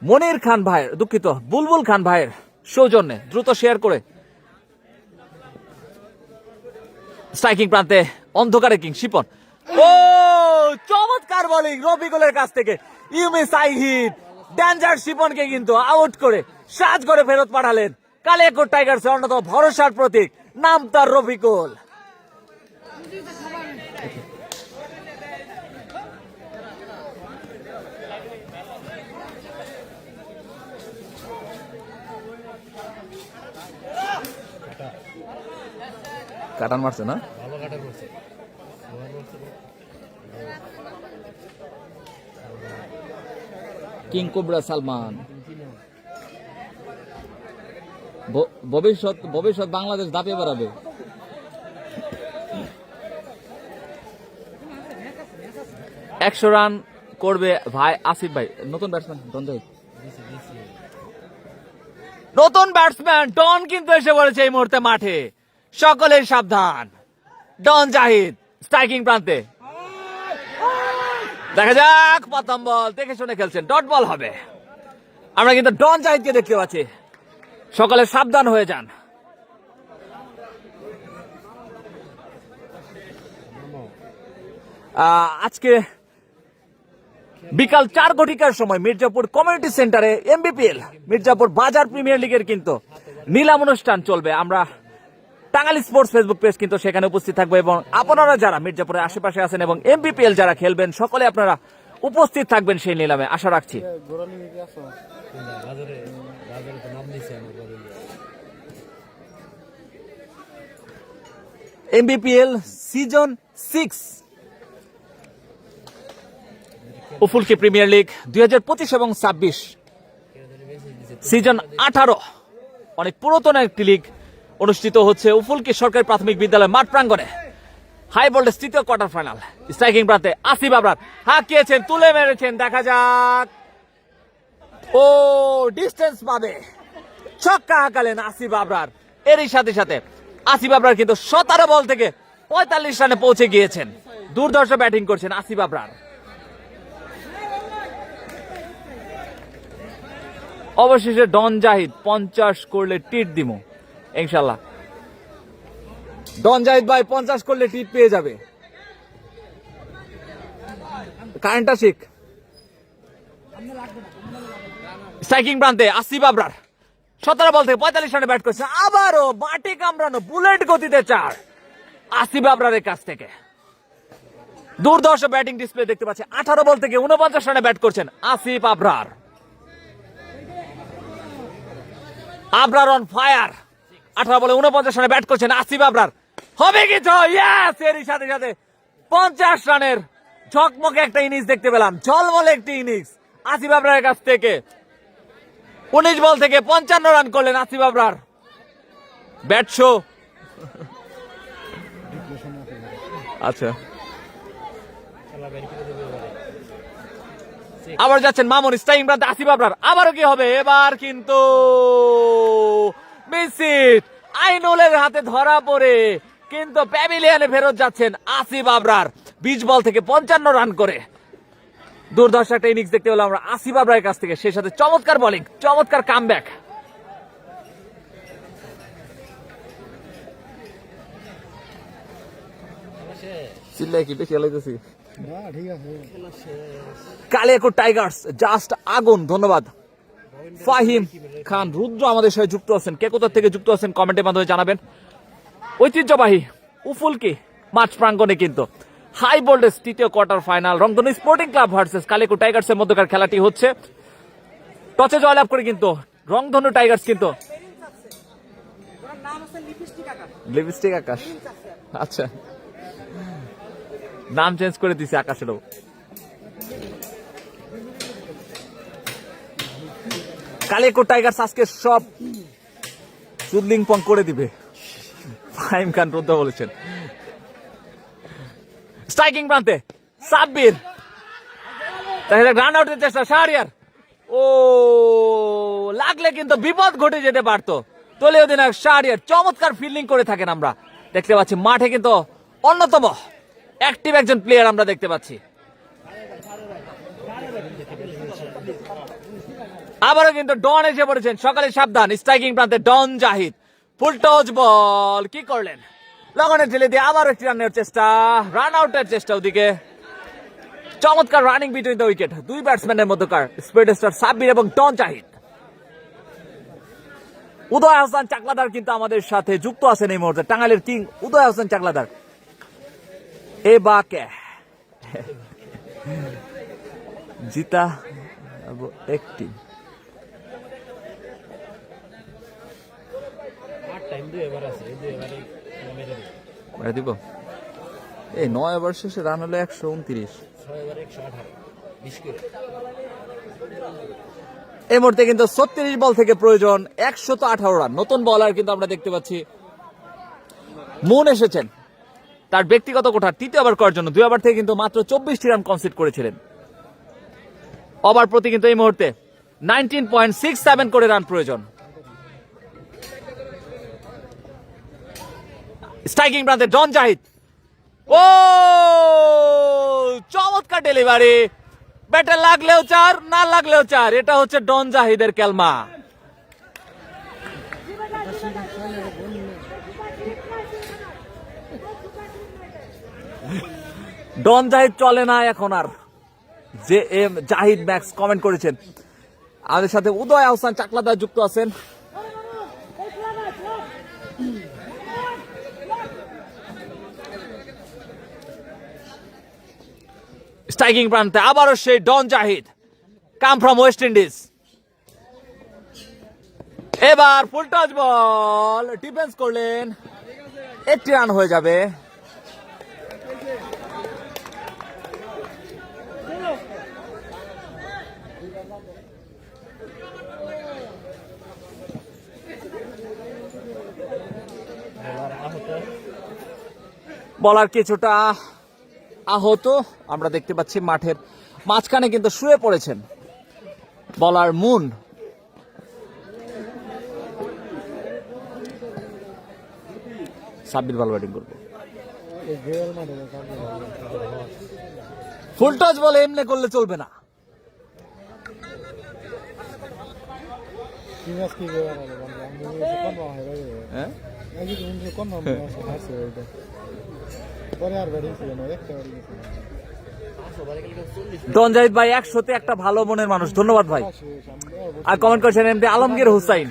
মনির খান ভাইয়ের, দুঃখিত বুলবুল খান ভাইয়ের সৌজন্যে। দ্রুত শেয়ার করে। স্ট্রাইকিং প্রান্তে অন্ধকারে কিং শিপন। ও চমৎকার বোলিং রফিকুলের কাছ থেকে। You miss I hit. Danger শিপনকে কিন্তু আউট করে সাজ করে ফেরত পাঠালেন কালিয়াকোট টাইগার্স এর অন্যতম ভরসার প্রতীক, নাম তার রফিকুল। কাটান মারছে না? ভালো কাটা করছে কিং কোবরা সালমান। ভবিষ্যৎ বাংলাদেশ দাপিয়ে বেড়াবে। একশো রান করবে ভাই আসিফ ভাই। নতুন ব্যাটসম্যান ডন জাহিদ, নতুন ব্যাটসম্যান ডন কিন্তু এসে পড়েছে এই মুহূর্তে মাঠে। সকলের সাবধান, ডন জাহিদ স্ট্রাইকিং প্রান্তে। দেখা যাক, প্রথম বল দেখে শুনে খেলছেন, ডট বল হবে। আমরা কিন্তু ডন জাহিদকে দেখতে পাচ্ছি, সকলে সাবধান হয়ে যান। আজকে বিকাল 4 ঘটিকার সময় মির্জাপুর কমিউনিটি সেন্টারে এমবিপিএল মির্জাপুর বাজার প্রিমিয়ার লিগের কিন্তু নিলাম অনুষ্ঠান চলবে। আমরা টাঙ্গাইল স্পোর্টস ফেসবুক পেজ কিন্তু সেখানে উপস্থিত থাকবো, এবং আপনারা যারা মির্জাপুরের আশেপাশে আছেন এবং এমবিপিএল যারা খেলবেন সকলে আপনারা উপস্থিত থাকবেন সেই নিলামে, আশা রাখছি। এমবিপিএল সিজন 6 উফুলকি প্রিমিয়ার লিগ 2025 এবং 26 সিজন 18 অনেক পুরাতন একটি লিগ অনুষ্ঠিত হচ্ছে উফুলকি সরকারি প্রাথমিক বিদ্যালয় মাঠ প্রাঙ্গণে। হাই ভোল্টেজ তৃতীয় কোয়ার্টার ফাইনাল। স্ট্রাইকিং প্রান্তে আসিফ আবরার হাঁকিয়েছেন, তুলে মেরেছেন, দেখা যাক ও ডিস্টেন্স পাবে, ছক্কা হাঁকালেন আসিফ আবরার। এরই সাথে সাথে আসিফ আবরার কিন্তু 17 বল থেকে 45 রানে পৌঁছে গিয়েছেন। দুর্ধর্ষ ব্যাটিং করছেন আসিফ আবরার। অবশেষে ডন জাহিদ 50 করলে টিট দিমু ইনশাল্লাহ। ডন জাহিদ ভাই 50 করলে টিট পেয়ে যাবে। কারেন্টটা শিখ। স্ট্রাইকিং প্রান্তে আসিফ আবরার 17 বল থেকে 45 রানে ব্যাট করছে। আবারও মাটি কামড়ানো বুলেট গতিতে 4 আসিফ আবরারের কাছ থেকে। দুর্ধর্ষ ব্যাটিং ডিসপ্লে দেখতে পাচ্ছি। 18 বল থেকে 49 রানে ব্যাট করছেন আসিফ আবরার। Abrar on fire. 18 বলে 49 রানে ব্যাট করছেন আসিফ আবরার। হবে কিছু, ইয়েস! এরই সাথে সাথে 50 রানের ঝকমকে একটা ইনিংস দেখতে পেলাম, ঝলমলে একটি ইনিংস আসিফ আবরারের কাছ থেকে। 19 বল থেকে 55 রান করলেন আসিফ আবরার। Bat show. আচ্ছা, আবার যাচ্ছেন মামুন। স্ট্রাইকিং প্রান্তে আসিফ আবরার। আবারও কি হবে? এবার কিন্তু মিস ইট। আইনুলের হাতে ধরা পড়ে কিন্তু প্যাভিলিয়নে ফেরত যাচ্ছেন আসিফ আবরার 20 বল থেকে 55 রান করে। দুর্ধর্ষ একটা ইনিংস দেখতে পেলাম আমরা আসিফ আবরারের কাছ থেকে, সেই সাথে চমৎকার বোলিং, চমৎকার কামব্যাক। চিল্লাই কি বেশি লাগতেছি। কালিয়াকোট টাইগার্স জাস্ট আগুন। ধন্যবাদ ফাহিম খান রুদ্র আমাদের সাথে যুক্ত আছেন। কে কোথা থেকে যুক্ত আছেন কমেন্টের মাধ্যমে জানাবেন। ঐতিহ্যবাহী উফুলকি মাঠ প্রাঙ্গণে কিন্তু হাই ভোল্টেজ তৃতীয় কোয়ার্টার ফাইনাল রংধনু sporting club versus Kaliakair Tigers এর মধ্যকার খেলাটি হচ্ছে। টসে জয়লাভ করে কিন্তু রংধনু টাইগার্স কিন্তু লিপস্টিক আকাশ, আচ্ছা নাম চেঞ্জ করে দিছে আকাশেরও। কালিয়াকোট টাইগার্স আজকে সব সুদলিং পং করে দিবে, ফাহিম খান রুদ্র বলেছেন। স্ট্রাইকিং প্রান্তে সাব্বির, রান আউটের চেষ্টা শাহরিয়ার। ও লাগলে কিন্তু বিপদ ঘটে যেতে পারতো। দলীয় অধিনায়ক শাহরিয়ার চমৎকার ফিল্ডিং করে থাকেন, আমরা দেখতে পাচ্ছি মাঠে কিন্তু অন্যতম অ্যাক্টিভ একজন প্লেয়ার আমরা দেখতে পাচ্ছি। আবারও কিন্তু ডন এসে পড়েছেন, সকালে সাবধান। স্ট্রাইকিং প্রান্তে ডন জাহিদ ফুল টচ বল কি করলেন, লগনে ঠেলে দিয়ে আবার একটি রানের চেষ্টা, রান আউটের চেষ্টা। ওদিকে চমৎকার রানিং বিটুইন দ্য উইকেট দুই ব্যাটসম্যানের মধ্যকার স্পিড স্টার সাব্বির এবং ডন জাহিদ। উদয় হাসান চাকলাদার কিন্তু আমাদের সাথে যুক্ত আছেন এই মুহূর্তে, টাঙ্গাইলের কিং উদয় হাসান চাকলাদার। এ বাকে জিতা একটি দিব এই 9 ওভার শেষে রান হলো 129। এই মুহূর্তে কিন্তু 36 বল থেকে প্রয়োজন 118 রান। নতুন বলার কিন্তু আমরা দেখতে পাচ্ছি মুন এসেছেন তার ব্যক্তিগত কোঠার তৃতীয় ওভার করার জন্য। 2 ওভার থেকে কিন্তু মাত্র 24টি রান কনসিড করেছিলেন। ওভার প্রতি কিন্তু এই মুহূর্তে 19.67 করে রান প্রয়োজন। স্ট্রাইকিং প্রান্তে ডন জাহিদ, ও চমৎকার ডেলিভারি, ব্যাটে লাগলেও 4 না লাগলেও 4। এটা হচ্ছে ডন জাহিদের কেলমা। ডন জাহিদ চলে না এখন আর। যে এম জাহিদ ম্যাক্স কমেন্ট করেছেন। আমাদের সাথে উদয় আহসান চাকলাদার যুক্ত আছেন। স্ট্রাইকিং প্রান্তে আবারও সেই Don Zahid, come from West Indies. এবার ফুল টাচ বল, ডিফেন্স করলেন, 80 রান হয়ে যাবে। বলার কিছুটা আহত আমরা দেখতে পাচ্ছি, মাঠের মাঝখানে কিন্তু শুয়ে পড়েছেন বলার মুন। সাব্বির ভালো ব্যাটিং করবে। ফুল টস বলে এমনি করলে চলবে না। ডন জাহিদ ভাই 100তে একটা ভালো মনের মানুষ, ধন্যবাদ ভাই। আর কমেন্ট করেছেন এমডি আলমগীর হুসাইন।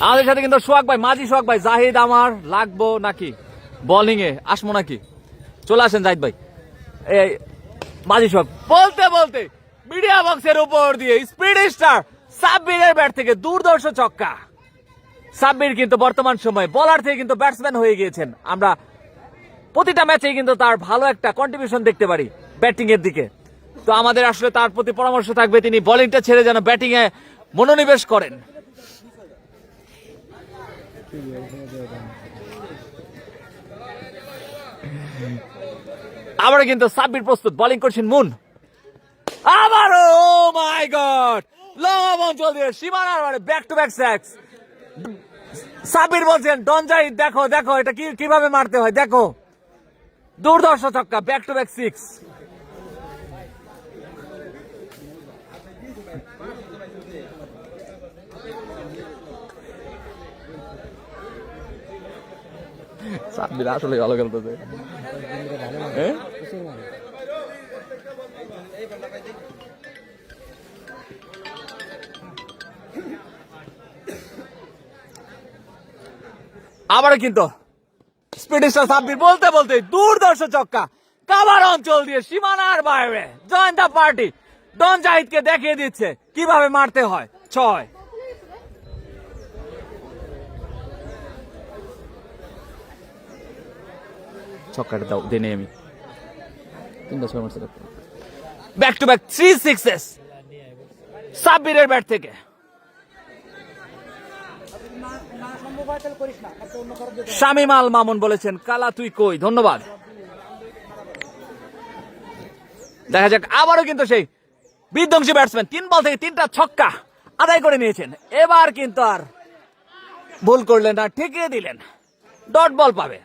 আমাদের সাথে কিন্তু সোহাগ ভাই, মাঝি সোহাগ ভাই, জাহিদ আমার লাগবো নাকি বোলিং এ আসবো নাকি, চলে আসেন জাহিদ ভাই। এই মাঝি সোহাগ বলতে বলতে মিডিয়া বক্সের উপর দিয়ে স্পিড স্টার সাব্বিরের ব্যাট থেকে দুর্ধর্ষ ছক্কা। সাব্বির কিন্তু বর্তমান সময়ে বলার থেকে কিন্তু ব্যাটসম্যান হয়ে গিয়েছেন। আমরা প্রতিটা ম্যাচেই কিন্তু তার ভালো একটা কন্ট্রিবিউশন দেখতে পারি ব্যাটিং এর দিকে। তো আমাদের আসলে তার প্রতি পরামর্শ থাকবে তিনি বোলিংটা ছেড়ে যেন ব্যাটিং এ মনোনিবেশ করেন। আবার কিন্তু সাব্বির প্রস্তুত, বোলিং করছেন মুন। আবারও মাই গড, লং অঞ্চল দিয়ে সীমানার মানে back to back sax. Sabbir বলছেন ডন জাহিদ দেখো দেখো এটা কিভাবে মারতে হয় দেখো, দুর্ধর্ষ ছক্কা, ব্যাক টু ব্যাক 6। সাব্বির আসলে ভালো খেলতেছে। আবার কিন্তু স্পিড স্টার সাব্বির বলতে বলতে দুর্ধর্ষ ছক্কা, কাভার অঞ্চল দিয়ে সীমানার বাইরে। জয়েন দ্য পার্টি, ডন জাহিদকে দেখিয়ে দিচ্ছে কিভাবে মারতে হয় 6। ছক্কাটা দাও দেনে আমি 3-6 মারতে। ব্যাক টু ব্যাক 3 সিক্সেস সাব্বিরের ব্যাট থেকে। শামিম আল মামুন বলেছেন কালা তুই কই, ধন্যবাদ। দেখা যাক আবারও কিন্তু সেই বিধ্বংসী ব্যাটসম্যান 3 বল থেকে 3টা ছক্কা আদায় করে নিয়েছেন। এবার কিন্তু আর ভুল করলেন না, ঠেকিয়ে দিলেন, ডট বল পাবে।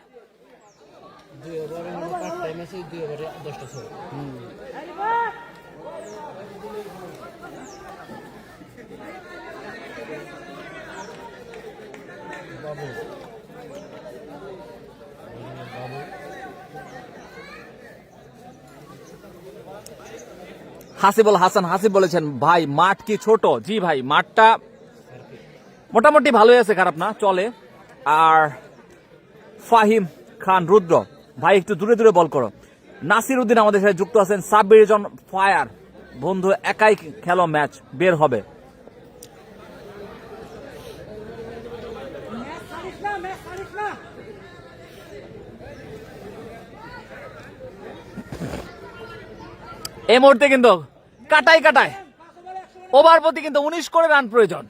হাসিবুল হাসান হাসিব বলেছেন ভাই মাঠ কি ছোট? জি ভাই, মাঠটা মোটামুটি ভালোই আছে, খারাপ না, চলে। আর ফাহিম খান রুদ্র ভাই একটু দূরে দূরে বল করো। নাসির উদ্দিন আমাদের সাথে যুক্ত আছেন। সাব্বির জন ফায়ার বন্ধু একাই খেলো, ম্যাচ বের হবে। এই মুহূর্তে কিন্তু কাটায় কাটায় ওভার প্রতি কিন্তু 19 করে রান প্রয়োজন।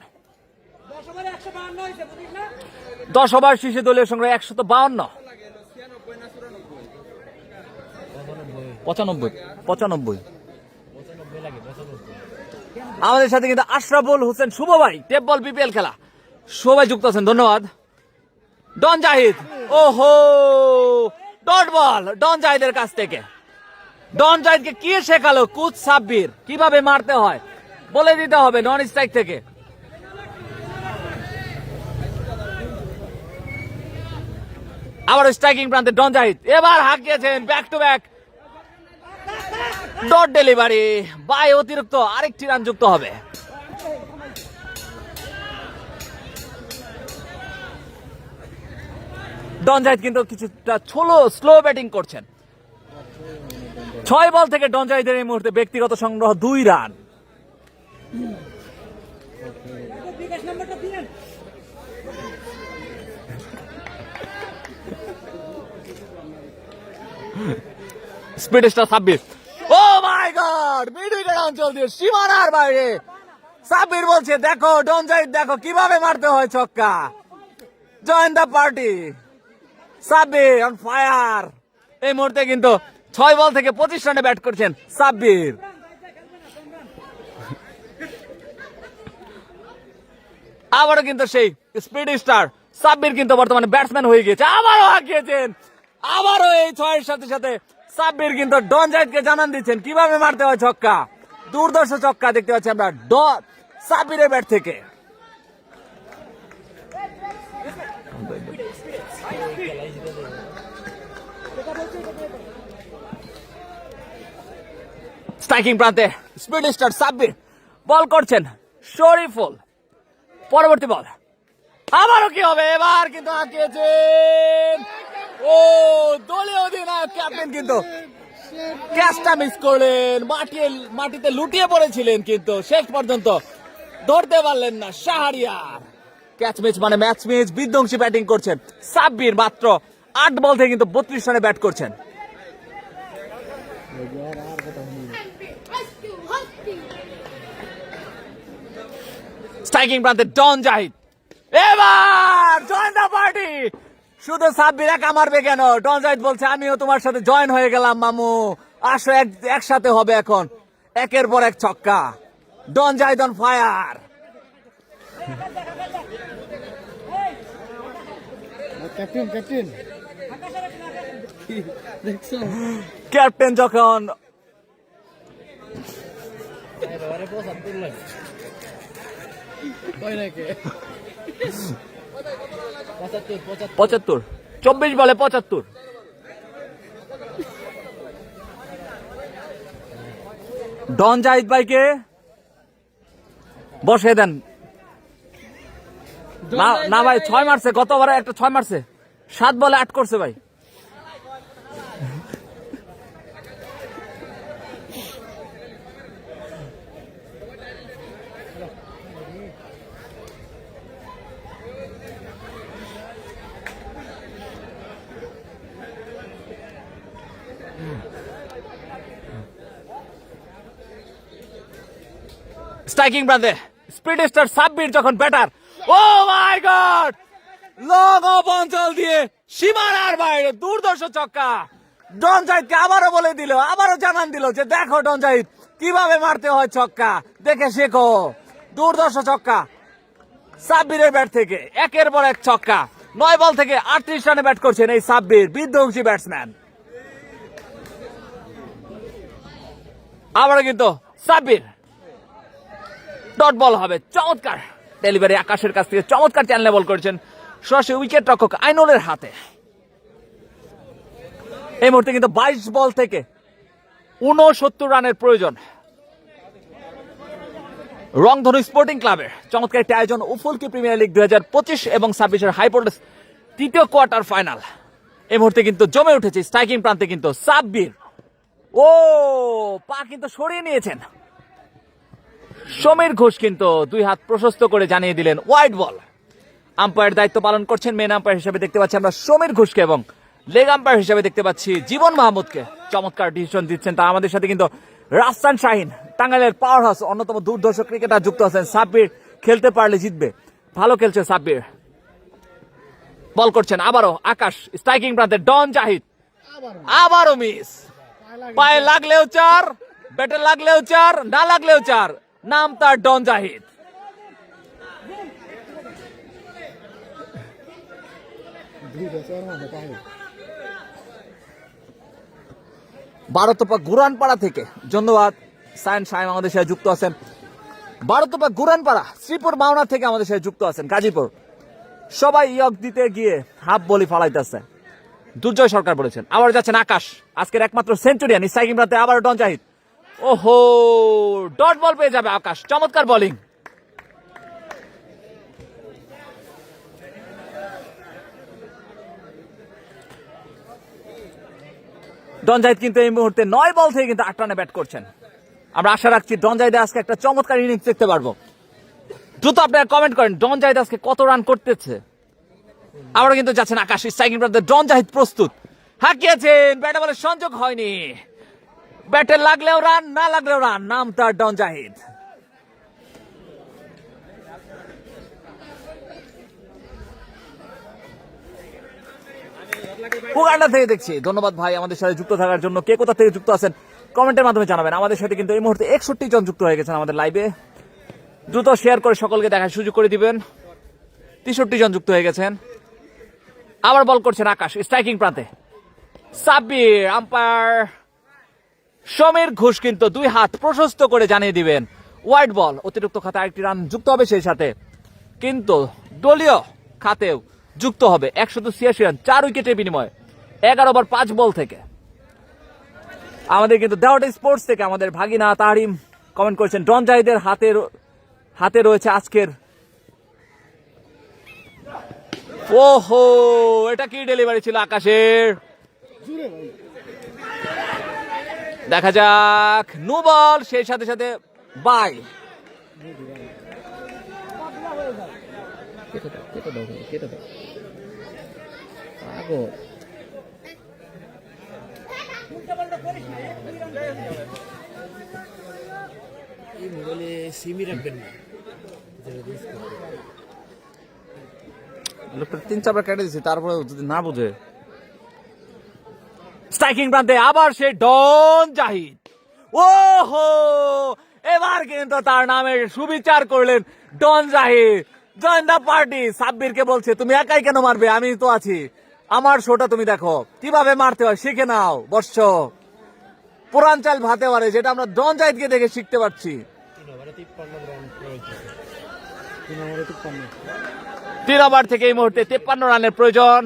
10 ওভার শেষে দলীয় সংগ্রহ 152, 95। আমাদের সাথে কিন্তু আশরাফুল হোসেন শুভ ভাই, টেপ বল বিপিএল খেলা সবাই যুক্ত আছেন, ধন্যবাদ। ডন জাহিদ, ওহো ডট বল ডন জাহিদের কাছ থেকে। ডন জাহিদকে কি শেখালো কোচ সাব্বির, কিভাবে মারতে হয় বলে দিতে হবে নন স্ট্রাইক থেকে। আবার স্ট্রাইকিং প্রান্তে ডন জাহিদ, এবার হাঁকিয়েছেন back to back dot delivery, bye অতিরিক্ত আরেকটি রান যুক্ত হবে। ডন জাহিদ কিন্তু কিছুটা স্লো ব্যাটিং করছেন। 6 বল থেকে ডন জাহিদের এই মুহূর্তে ব্যক্তিগত সংগ্রহ 2 রান। স্পিড স্টার সাব্বির, ও মাই গড, মিড উইকেট অঞ্চল দিয়ে সীমানার বাইরে। সাব্বির বলছে দেখো ডন জাহিদ দেখো কিভাবে মারতে হয় ছক্কা। Join the party, Sabbir on fire. এই মুহূর্তে কিন্তু 6 বল থেকে 25 রানে ব্যাট করছেন সাব্বির। আবারও কিন্তু সেই স্পিড স্টার সাব্বির কিন্তু বর্তমানে ব্যাটসম্যান হয়ে গিয়েছে, আবারও হাঁকিয়েছেন। আবারও এই 6-এর সাথে সাথে সাব্বির কিন্তু ডন জাহিদকে জানান দিচ্ছেন কিভাবে মারতে হয় ছক্কা। দুর্দর্শ ছক্কা দেখতে পাচ্ছি আমরা সাব্বিরের ব্যাট থেকে। স্ট্রাইকিং প্রান্তে স্পিড স্টার সাব্বির বল করছেন শরীফুল, পরবর্তী বল আবারও কি হবে, এবার কিন্তু হাঁকিয়েছেন। ও দলীয় অধিনায়ক ক্যাপ্টেন কিন্তু ক্যাচটা মিস করলেন, মাটিতে লুটিয়ে পড়েছিলেন কিন্তু শেষ পর্যন্ত ধরতে পারলেন না শাহরিয়ার। ক্যাচ মিস মানে ম্যাচ মিস, বিধ্বংসী ব্যাটিং করছেন সাব্বির। মাত্র 8 বল থেকে কিন্তু 32 রানে ব্যাট করছেন। স্ট্রাইকিং প্রান্তে ডন জাহিদ, এবার জয়েন দ্য পার্টি। শুধু সাব্বির একা মারবে কেন, ডন জাহিদ বলছে আমিও তোমার সাথে জয়েন হয়ে গেলাম মামু, আসো একসাথে হবে এখন। একের পর এক ছক্কা, ডন জাহিদ অন ফায়ার। ক্যাপ্টেন যখন পঁচাত্তর, 24 বলে 75। ডন জাহিদ ভাইকে বসে দেন না ভাই, 6 মারছে গতবারে, একটা 6 মারছে, 7 বলে 8 করছে ভাই। স্ট্রাইকিং প্রান্তে স্পিড স্টার সাব্বির যখন batter, O my god, long of অঞ্চল দিয়ে সীমানার বাইরে দুর্দর্শ ছক্কা। ডন জাহিদকে আবারও বলে দিল, আবারও জানান দিল যে দেখো ডন জাহিদ কিভাবে মারতে হয় ছক্কা, দেখে শেখো। দুর্দর্শ ছক্কা সাব্বিরের ব্যাট থেকে, একের পর এক ছক্কা। 9 বল থেকে 38 রানে ব্যাট করছেন এই সাব্বির, বিধ্বংসী ব্যাটসম্যান। আবারও কিন্তু সাব্বির ডট বল হবে, চমৎকার ডেলিভারি আকাশের কাছ থেকে, চমৎকার চ্যানেলে বল করেছেন সরাসরি উইকেট রক্ষক আইনুলের হাতে। এই মুহূর্তে কিন্তু 22 বল থেকে 69 রানের প্রয়োজন। রংধনু স্পোর্টিং ক্লাবের চমৎকার একটি আয়োজন, উফুলকি প্রিমিয়ার লিগ 2025 এবং 26-এর হাই ভোল্টেজ তৃতীয় কোয়ার্টার ফাইনাল। এই মুহূর্তে কিন্তু জমে উঠেছে স্ট্রাইকিং প্রান্তে কিন্তু সাব্বির, ও পা কিন্তু সরিয়ে নিয়েছেন। সমীর ঘোষ কিন্তু 2 হাত প্রশস্ত করে জানিয়ে দিলেন ওয়াইড বল। আম্পায়ার দায়িত্ব পালন করছেন মেন আম্পায়ার হিসেবে দেখতে পাচ্ছি আমরা সমীর ঘোষকে এবং লেগ আম্পায়ার হিসেবে দেখতে পাচ্ছি জীবন মাহমুদকে, চমৎকার ডিসিশন দিচ্ছেন। তা আমাদের সাথে কিন্তু রাজস্থান শাহিন, টাঙ্গাইলের পাওয়ার হাউস, অন্যতম দুর্ধর্ষ ক্রিকেটার যুক্ত আছেন। সাব্বির খেলতে পারলে জিতবে, ভালো খেলছে সাব্বির। বল করছেন আবারও আকাশ, স্ট্রাইকিং প্রান্তে ডন জাহিদ, আবারও মিস। পায়ে লাগলেও 4, ব্যাটে লাগলেও 4, না লাগলেও 4, নাম তার ডন জাহিদ। বারোতপা গুরানপাড়া থেকে ধন্যবাদ সায়েন সাহেব আমাদের সাথে যুক্ত আছেন। বারোতপা গুরানপাড়া শ্রীপুর মাওনা থেকে আমাদের সাথে যুক্ত আছেন। গাজীপুর সবাই ইয়ক দিতে গিয়ে হাফ বলি ফালাইতেছে। দুর্জয় সরকার বলেছেন। আবার যাচ্ছেন আকাশ, আজকের একমাত্র সেঞ্চুরিয়ান স্ট্রাইকিং প্রান্তে আবার ডন জাহিদ। ওহো, ডট বল পেয়ে যাবে আকাশ, চমৎকার বোলিং। ডন জাহিদ কিন্তু এই মুহূর্তে 9 বল থেকে কিন্তু 8 রানে ব্যাট করছেন। আমরা আশা রাখছি ডন জাহিদে আজকে একটা চমৎকার ইনিংস দেখতে পারবো। দ্রুত আপনারা কমেন্ট করেন ডন জাহিদ আজকে কত রান করতেছে। আবারও কিন্তু যাচ্ছেন আকাশ, স্ট্রাইকিং প্রান্তে ডন জাহিদ প্রস্তুত, হাঁকিয়েছেন, ব্যাটে বলে সংযোগ হয়নি। ব্যাটে লাগলেও রান, না লাগলেও রান, নাম তার ডন জাহিদ। উগান্ডা থেকে দেখছি, ধন্যবাদ ভাই আমাদের সাথে যুক্ত থাকার জন্য। কে কোথা থেকে যুক্ত আছেন কমেন্টের মাধ্যমে জানাবেন। আমাদের সাথে কিন্তু এই মুহূর্তে 61 জন যুক্ত হয়ে গেছেন আমাদের লাইভে। দ্রুত শেয়ার করে সকলকে দেখার সুযোগ করে দিবেন। 63 জন যুক্ত হয়ে গেছেন। আবার বল করছেন আকাশ, স্ট্রাইকিং প্রান্তে সাব্বির। আম্পায়ার সমীর ঘোষ কিন্তু 2 হাত প্রশস্ত করে জানিয়ে দিবেন ওয়াইড বল। অতিরিক্ত খাতে আরেকটি রান যুক্ত হবে, সেই সাথে কিন্তু দলীয় খাতেও যুক্ত হবে। 186 রান 4 উইকেটের বিনিময়ে 11 ওভার 5 বল থেকে। আমাদের কিন্তু দেওয়াটা স্পোর্টস থেকে আমাদের ভাগিনা তাহরিম কমেন্ট করেছেন ডন জাহিদের হাতে রয়েছে আজকের। ওহো, এটা কি ডেলিভারি ছিল আকাশের। দেখা যাক, নো বল, সেই সাথে সাথে বাই। সিমি রাখবেন না, লোকটা 3-4 কেটে দিচ্ছে, তারপরে যদি না বুঝে। স্ট্রাইকিং প্রান্তে আবার সে ডন জাহিদ। ওহো, এবার কিন্তু তার নামের সুবিচার করলেন Don Zahid. Join the party. সাব্বিরকে বলছে তুমি একাই কেন মারবে, আমি তো আছি, আমার শোটা তুমি দেখো, কিভাবে মারতে হয় শিখে নাও বর্ষ। পুরান চাল ভাতে পারে, যেটা আমরা ডন জাহিদকে দেখে শিখতে পারছি। 3 ওভার থেকে এই মুহূর্তে 53 রানের প্রয়োজন।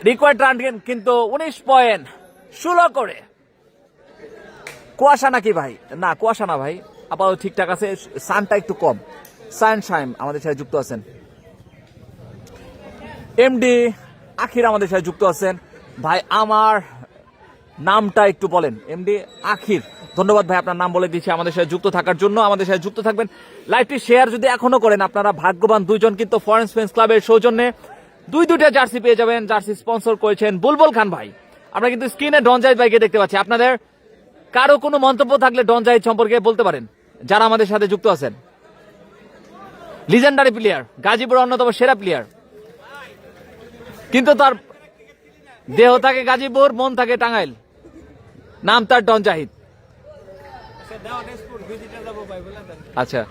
রিকোয়ার্ড রান কিন্তু 19 পয়েন্ট 16 করে। কুয়াশা নাকি ভাই? না, কুয়াশা না ভাই, আপাতত ঠিকঠাক আছে, সানটা একটু কম। সায়েন সাইম আমাদের সাথে যুক্ত আছেন। এমডি আখির আমাদের সাথে যুক্ত আছেন। ভাই আমার নামটা একটু বলেন। এমডি আখির, ধন্যবাদ ভাই, আপনার নাম বলে দিচ্ছি আমাদের সাথে যুক্ত থাকার জন্য। আমাদের সাথে যুক্ত থাকবেন, লাইভটি শেয়ার যদি এখনো করেন আপনারা ভাগ্যবান। 2 জন কিন্তু ফরেন ফ্রেন্স ক্লাবের সৌজন্যে 2টা জার্সি পেয়ে যাবেন। জার্সি স্পন্সর করেছেন বুলবুল খান ভাই। আমরা কিন্তু স্ক্রিনে ডন জাহিদ ভাইকে দেখতে পাচ্ছি। আপনাদের কারো কোনো মন্তব্য থাকলে ডন জাহিদ সম্পর্কে বলতে পারেন যারা আমাদের সাথে যুক্ত আছেন। লিজেন্ডারি প্লেয়ার, গাজীপুর অন্যতম সেরা প্লেয়ার, কিন্তু তার দেহ থাকে গাজীপুর, মন থাকে টাঙ্গাইল, নাম তার ডন জাহিদ। আচ্ছা,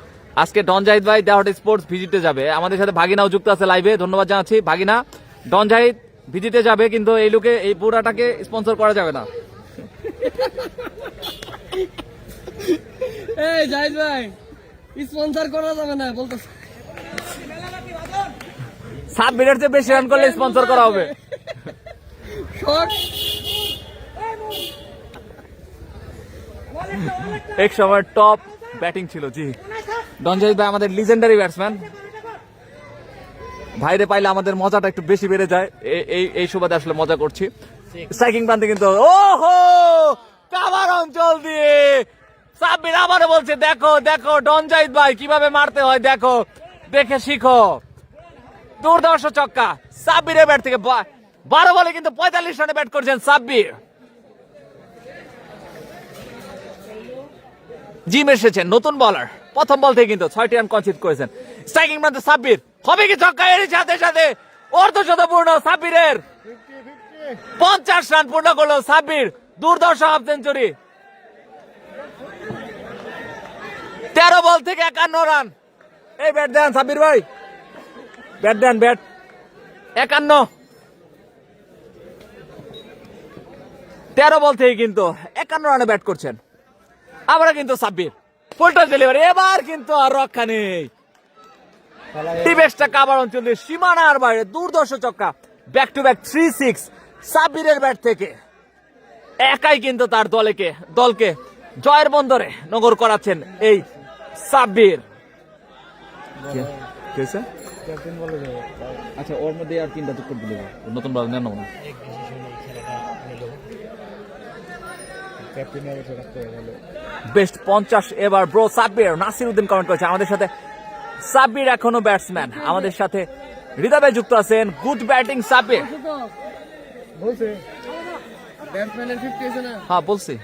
আজকে ডন জাহিদ ভাই দেওয়াটা স্পোর্টস ভিজিটে যাবে। আমাদের সাথে ভাগিনাও যুক্ত আছে লাইভে, ধন্যবাদ জানাচ্ছি ভাগিনা। ডন জাহিদ ভিজিটে যাবে, কিন্তু এই লোকে এই পুরাটাকে স্পন্সর করা যাবে না। এই জাহিদ ভাই, স্পন্সর করা যাবে না বলতে, সাব্বিরের চেয়ে বেশি রান করলে স্পন্সর করা হবে। এক সময় টপ ব্যাটিং ছিল। জি, ডন জাহিদ ভাই আমাদের লিজেন্ডারি ব্যাটসম্যান। ভাইরে পাইলে আমাদের মজাটা একটু বেশি বেড়ে যায়, এই সুবাদে আসলে মজা করছি। স্ট্রাইকিং প্রান্তে কিন্তু ওহো, কাভার অঞ্চল দিয়ে সাব্বির আবারও বলছে দেখো দেখো ডন জাহিদ ভাই কিভাবে মারতে হয়, দেখো, দেখে শিখো। দুর্ধর্ষ ছক্কা সাব্বিরের ব্যাট থেকে, 12 বলে কিন্তু 45 রানে ব্যাট করছেন সাব্বির। জিম এসেছেন নতুন বলার, প্রথম বল থেকে কিন্তু 6টি রান কনসিড করেছেন। স্ট্রাইকিং প্রান্তে সাব্বির, হবে কি ছক্কা? এর সাথে সাথে অর্ধশতপূর্ণ সাব্বিরের, 50 রান পূর্ণ করলো সাব্বির, দুর্ধর্ষ হাফ সেঞ্চুরি। 13 বল থেকে 51 রান। এই ব্যাট দেন সাব্বির ভাই, ব্যাট দেন, ব্যাট। 51, 13 বল থেকে কিন্তু 51 রানে ব্যাট করছেন। আবার কিন্তু সাব্বির ফুল টস ডেলিভারি, এবার কিন্তু আর রক্ষা নেই। টিবেশটা কাবার অঞ্চল দিয়ে সীমানার বাইরে দুর্ধর্ষ ছক্কা, ব্যাক টু ব্যাক 3-6 সাব্বিরের ব্যাট থেকে। একাই কিন্তু তার দলকে জয়ের বন্দরে নগর করাচ্ছেন এই সাব্বির। ক্যাপ্টেন বলে যাবে। আচ্ছা, ওর মধ্যে আর 3টা যোগ করে দিলে নতুন বল নেন না। ক্যাপ্টেন আগে রাখতে হবে। বেস্ট 50 এবার ব্রো সাব্বির। নাসির উদ্দিন কমেন্ট করেছে আমাদের সাথে। সাব্বির এখনো ব্যাটসম্যান, আমাদের সাথে হৃদয় ভাই যুক্ত আছেন। Good batting Sabbir. বলছে ব্যাটসম্যানের 50 আছে না? হ্যাঁ বলছি।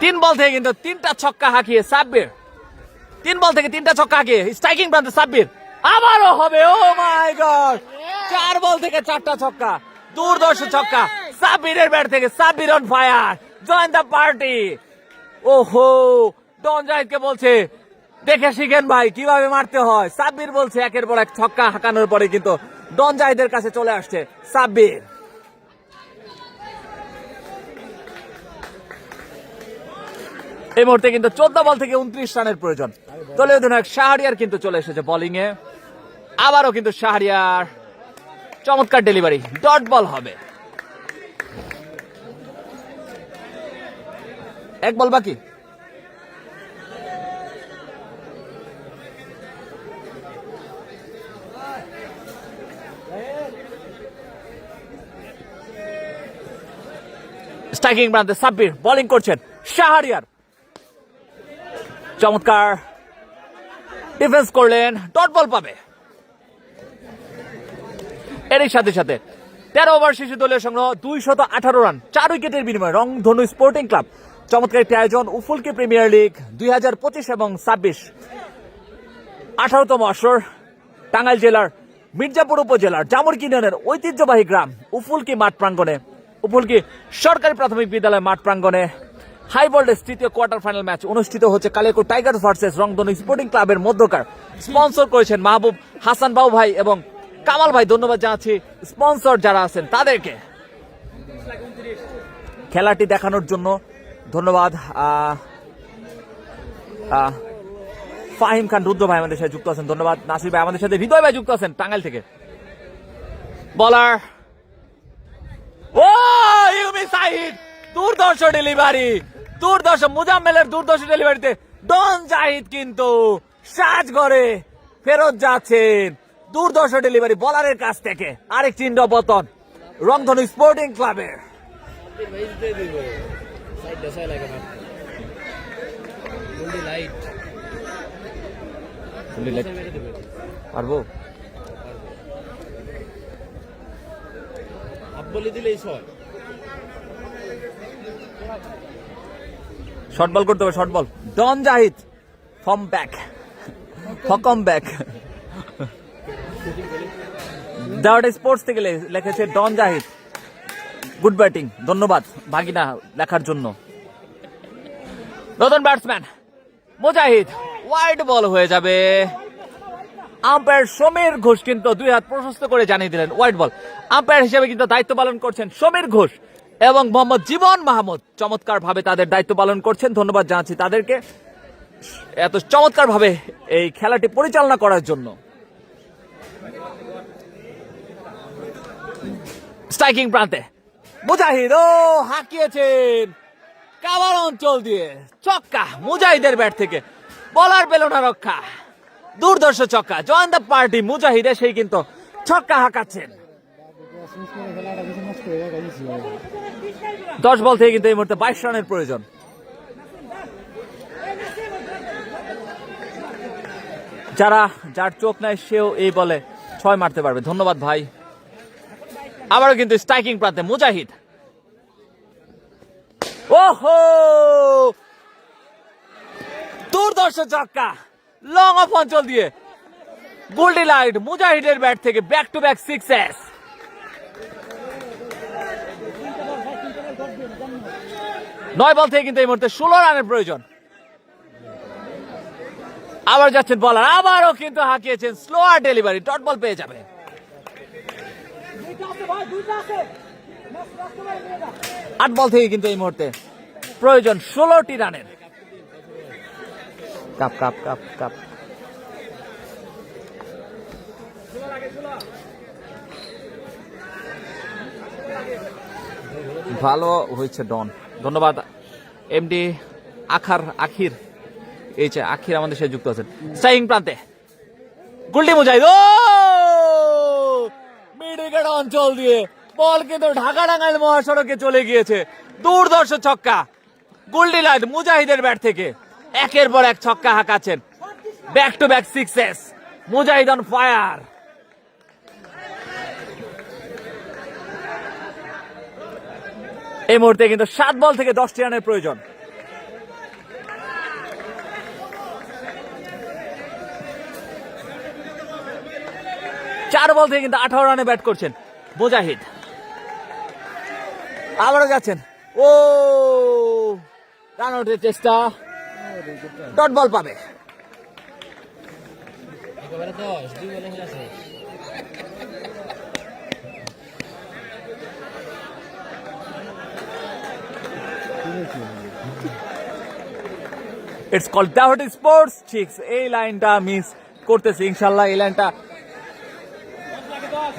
3 বল থেকে কিন্তু 3টা ছক্কা হাঁকিয়ে সাব্বির, 3 বল থেকে 3টা ছক্কা হাঁকিয়ে স্ট্রাইকিং প্রান্তে সাব্বির। আবারও হবে, ও মাই গড, 4 বল থেকে 4টা ছক্কা, দুর্ধর্ষ ছক্কা সাব্বিরের ব্যাট থেকে। Sabbir on fire, join the party. ওহো, ডন জাহিদকে বলছে দেখে শিখেন ভাই কিভাবে মারতে হয়। সাব্বির বলছে একের পর এক ছক্কা হাঁকানোর পরে কিন্তু ডন জাহিদের কাছে চলে আসছে সাব্বির। এই মুহূর্তে কিন্তু 14 বল থেকে 29 রানের প্রয়োজন। দলীয় অধিনায়ক শাহরিয়ার কিন্তু চলে এসেছে বোলিং এ। আবারও কিন্তু শাহরিয়ার চমৎকার ডেলিভারি, ডট বল হবে। 1 বল বাকি। স্ট্রাইকিং প্রান্তে সাব্বির, বোলিং করছেন শাহরিয়ার। চমৎকার ডিফেন্স করলেন, ডট বল পাবে। এরই সাথে সাথে 13 ওভার শেষে দলীয় সংগ্রহ 218 রান, 4 উইকেটের বিনিময়ে রংধনু স্পোর্টিং ক্লাব। চমৎকার একটি আয়োজন উফুলকি প্রিমিয়ার লিগ 2025 এবং 26, 18তম আসর। টাঙ্গাইল জেলার মির্জাপুর উপজেলার জামুরকি ইউনিয়নের ঐতিহ্যবাহী গ্রাম উফুলকি মাঠ প্রাঙ্গণে, উফুলকি সরকারি প্রাথমিক বিদ্যালয় মাঠ প্রাঙ্গণে হাই ভোল্টেজ তৃতীয় কোয়ার্টার ফাইনাল ম্যাচ অনুষ্ঠিত হচ্ছে কালিয়াকৈর টাইগার্স ভার্সেস রংধনু স্পোর্টিং ক্লাবের মধ্যকার। স্পন্সর করেছেন মাহবুব হাসান বাবু ভাই এবং কামাল ভাই। ধন্যবাদ জানাচ্ছি স্পন্সর যারা আছেন তাদেরকে খেলাটি দেখানোর জন্য। ধন্যবাদ। ফাহিম খান রুদ্র ভাই আমাদের সাথে যুক্ত আছেন, ধন্যবাদ। নাসির ভাই আমাদের সাথে, হৃদয় ভাই যুক্ত আছেন টাঙ্গাইল থেকে। বলার, ও ইউমি সাহিদ, দুর্ধর্ষ ডেলিভারি, দুর্ধর্ষ মুজাম্মেলের দুর্ধর্ষ ডেলিভারিতে ডন জাহিদ কিন্তু সাজঘরে ফেরত যাচ্ছেন। দুর্ধর্ষ ডেলিভারি বলারের কাছ থেকে, আরেক চিহ্ন পতন রংধনু স্পোর্টিং ক্লাবের। পারবো শর্ট বল করতে হবে, শর্ট বল। ডন জাহিদ ফর্ম ব্যাক, ফকম ব্যাক। দাওয়াটা স্পোর্টস থেকে লিখেছে ডন জাহিদ, গুড ব্যাটিং। ধন্যবাদ ভাগিনা লেখার জন্য। নতুন ব্যাটসম্যান মুজাহিদ, ওয়াইড বল হয়ে যাবে। আম্পায়ার সমীর ঘোষ কিন্তু 2 হাত প্রশস্ত করে জানিয়ে দিলেন ওয়াইড বল। আম্পায়ার হিসেবে কিন্তু দায়িত্ব পালন করছেন সমীর ঘোষ এবং মোহাম্মদ জীবন মাহমুদ। চমৎকার ভাবে তাদের দায়িত্ব পালন করছেন, ধন্যবাদ জানাচ্ছি তাদেরকে এত চমৎকার ভাবে এই খেলাটি পরিচালনা করার জন্য। স্ট্রাইকিং প্রান্তে মুজাহিদ, ও হাঁকিয়েছেন কাবার অঞ্চল দিয়ে ছক্কা মুজাহিদের ব্যাট থেকে। বলার পেল না রক্ষা, দুর্ধর্ষ ছক্কা। জয়েন দ্য পার্টি মুজাহিদ সেই কিন্তু ছক্কা হাঁকাচ্ছেন। 10 বল থেকে কিন্তু এই মুহূর্তে 22 রানের প্রয়োজন। যার চোখ নাই সেও এই বলে ছয় মারতে পারবে। ধন্যবাদ ভাই। আবারও কিন্তু স্ট্রাইকিং প্রান্তে মুজাহিদ। ওহো, দুর্দর্শ ছক্কা লং অফ অঞ্চল দিয়ে গোল্ডি লাইট মুজাহিদের ব্যাট থেকে ব্যাক টু ব্যাক সিক্সেস। 9 বল থেকে কিন্তু এই মুহূর্তে 16 রানের প্রয়োজন। আবার যাচ্ছেন বলার, আবারও কিন্তু হাঁকিয়েছেন, স্লোয়ার ডেলিভারি, ডট বল পেয়ে যাবে। 8 বল থেকে কিন্তু এই মুহূর্তে প্রয়োজন 16টি রানের। Cup cup cup cup. ভালো হয়েছে ডন। ধন্যবাদ এমডি আখির। এই যে আখির আমাদের সাথে যুক্ত আছেন। স্ট্রাইকিং প্রান্তে গোল্ডি মুজাহিদ, ও মিডউইকেট অঞ্চল দিয়ে বল কিন্তু ঢাকা-টাঙ্গাইল মহাসড়কে চলে গিয়েছে। দুর্ধর্ষ ছক্কা গোল্ডি লাইট মুজাহিদের ব্যাট থেকে একের পর এক ছক্কা হাঁকাচ্ছেন, back to back sixes. Mujahid on fire. এই মুহূর্তে কিন্তু 7 বল থেকে 10টি রানের প্রয়োজন। চার বল থেকে কিন্তু 18 রানে ব্যাট করছেন মুজাহিদ। আবারও যাচ্ছেন, ও রান আউটের চেষ্টা, ডট বল পাবে। ইটস কল্ড দাহটি স্পোর্টস চিক্স। এই লাইনটা মিস করতেছে, ইনশাল্লাহ এই লাইনটা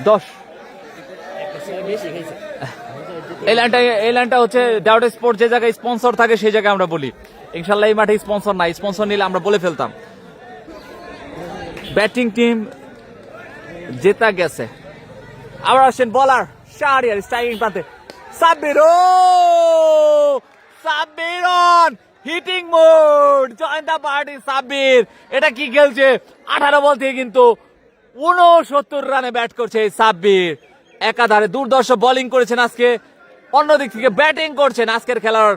10। এই লাইনটা হচ্ছে দাহটি স্পোর্টস যে জায়গায় স্পন্সর থাকে সেই জায়গায় আমরা বলি। ইনশাল্লাহ এই মাঠে স্পন্সর নাই, স্পন্সর নিলে আমরা বলে ফেলতাম। ব্যাটিং টিম জেতা গেছে। আবার আসছেন বলার শাহরিয়ার, স্ট্রাইকিং প্রান্তে সাব্বির, ও Sabbir on hitting mode, join the party Sabbir. এটা কি খেলছে, 18 বল থেকে কিন্তু 69 রানে ব্যাট করছে এই সাব্বির। একাধারে দুর্ধর্ষ বোলিং করেছেন আজকে, অন্যদিক থেকে ব্যাটিং করছেন আজকের খেলার।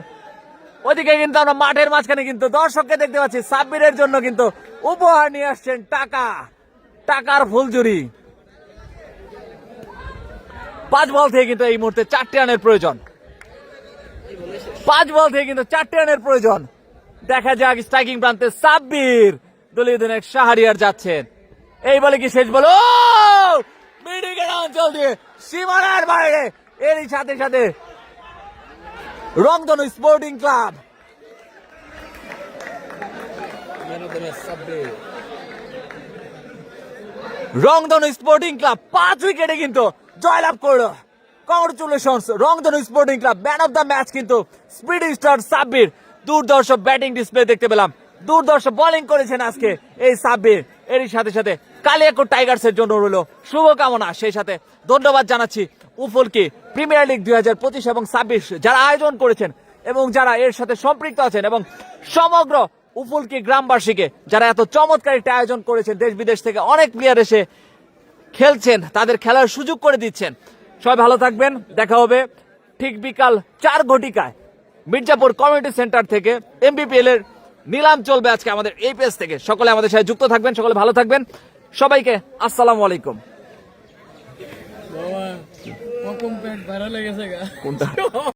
ওইদিকে কিন্তু আমরা মাঠের মাঝখানে কিন্তু দর্শককে দেখতে পাচ্ছি, সাব্বিরের জন্য কিন্তু উপহার নিয়ে আসছেন টাকার ফুলঝুরি। 5 বল থেকে কিন্তু এই মুহূর্তে 4টি রানের প্রয়োজন। 5 বল থেকে কিন্তু 4টি রানের প্রয়োজন। দেখা যাক স্ট্রাইকিং প্রান্তে সাব্বির, দলীয় অধিনায়ক শাহরিয়ার যাচ্ছেন। এই বলে কি শেষ বল, ও মিডউইকেট অঞ্চল দিয়ে সীমানার বাইরে। এরই সাথে সাথে রংধনু স্পোর্টিং ক্লাব রংধনু স্পোর্টিং ক্লাব 5 উইকেটে কিন্তু জয়লাভ করলো। কংগ্রেচুলেশনস রংধনু sporting club. Man of the match কিন্তু স্পিডি স্টার সাব্বির। দুর্ধর্ষ ব্যাটিং ডিসপ্লে দেখতে পেলাম, দুর্ধর্ষ বোলিং করেছেন আজকে এই সাব্বির। এরই সাথে সাথে কালিয়াকোট টাইগার্সের জন্য রইল শুভকামনা। সেই সাথে ধন্যবাদ জানাচ্ছি উফুলকি প্রিমিয়ার লিগ 2025 এবং 26 যারা আয়োজন করেছেন এবং যারা এর সাথে সম্পৃক্ত আছেন, এবং সমগ্র উফুলকি গ্রামবাসীকে যারা এত চমৎকার একটা আয়োজন করেছেন। দেশ বিদেশ থেকে অনেক প্লেয়ার এসে খেলছেন, তাদের খেলার সুযোগ করে দিচ্ছেন। সবাই ভালো থাকবেন, দেখা হবে ঠিক বিকাল 4 ঘটিকায় মির্জাপুর কমিউনিটি সেন্টার থেকে। এমবিপিএল এর নিলাম চলবে আজকে আমাদের এই পেজ থেকে। সকলে আমাদের সাথে যুক্ত থাকবেন, সকলে ভালো থাকবেন। সবাইকে আসসালামু আলাইকুম। বাবা কম পেট ভাড়া লেগেছে গা কোনটা?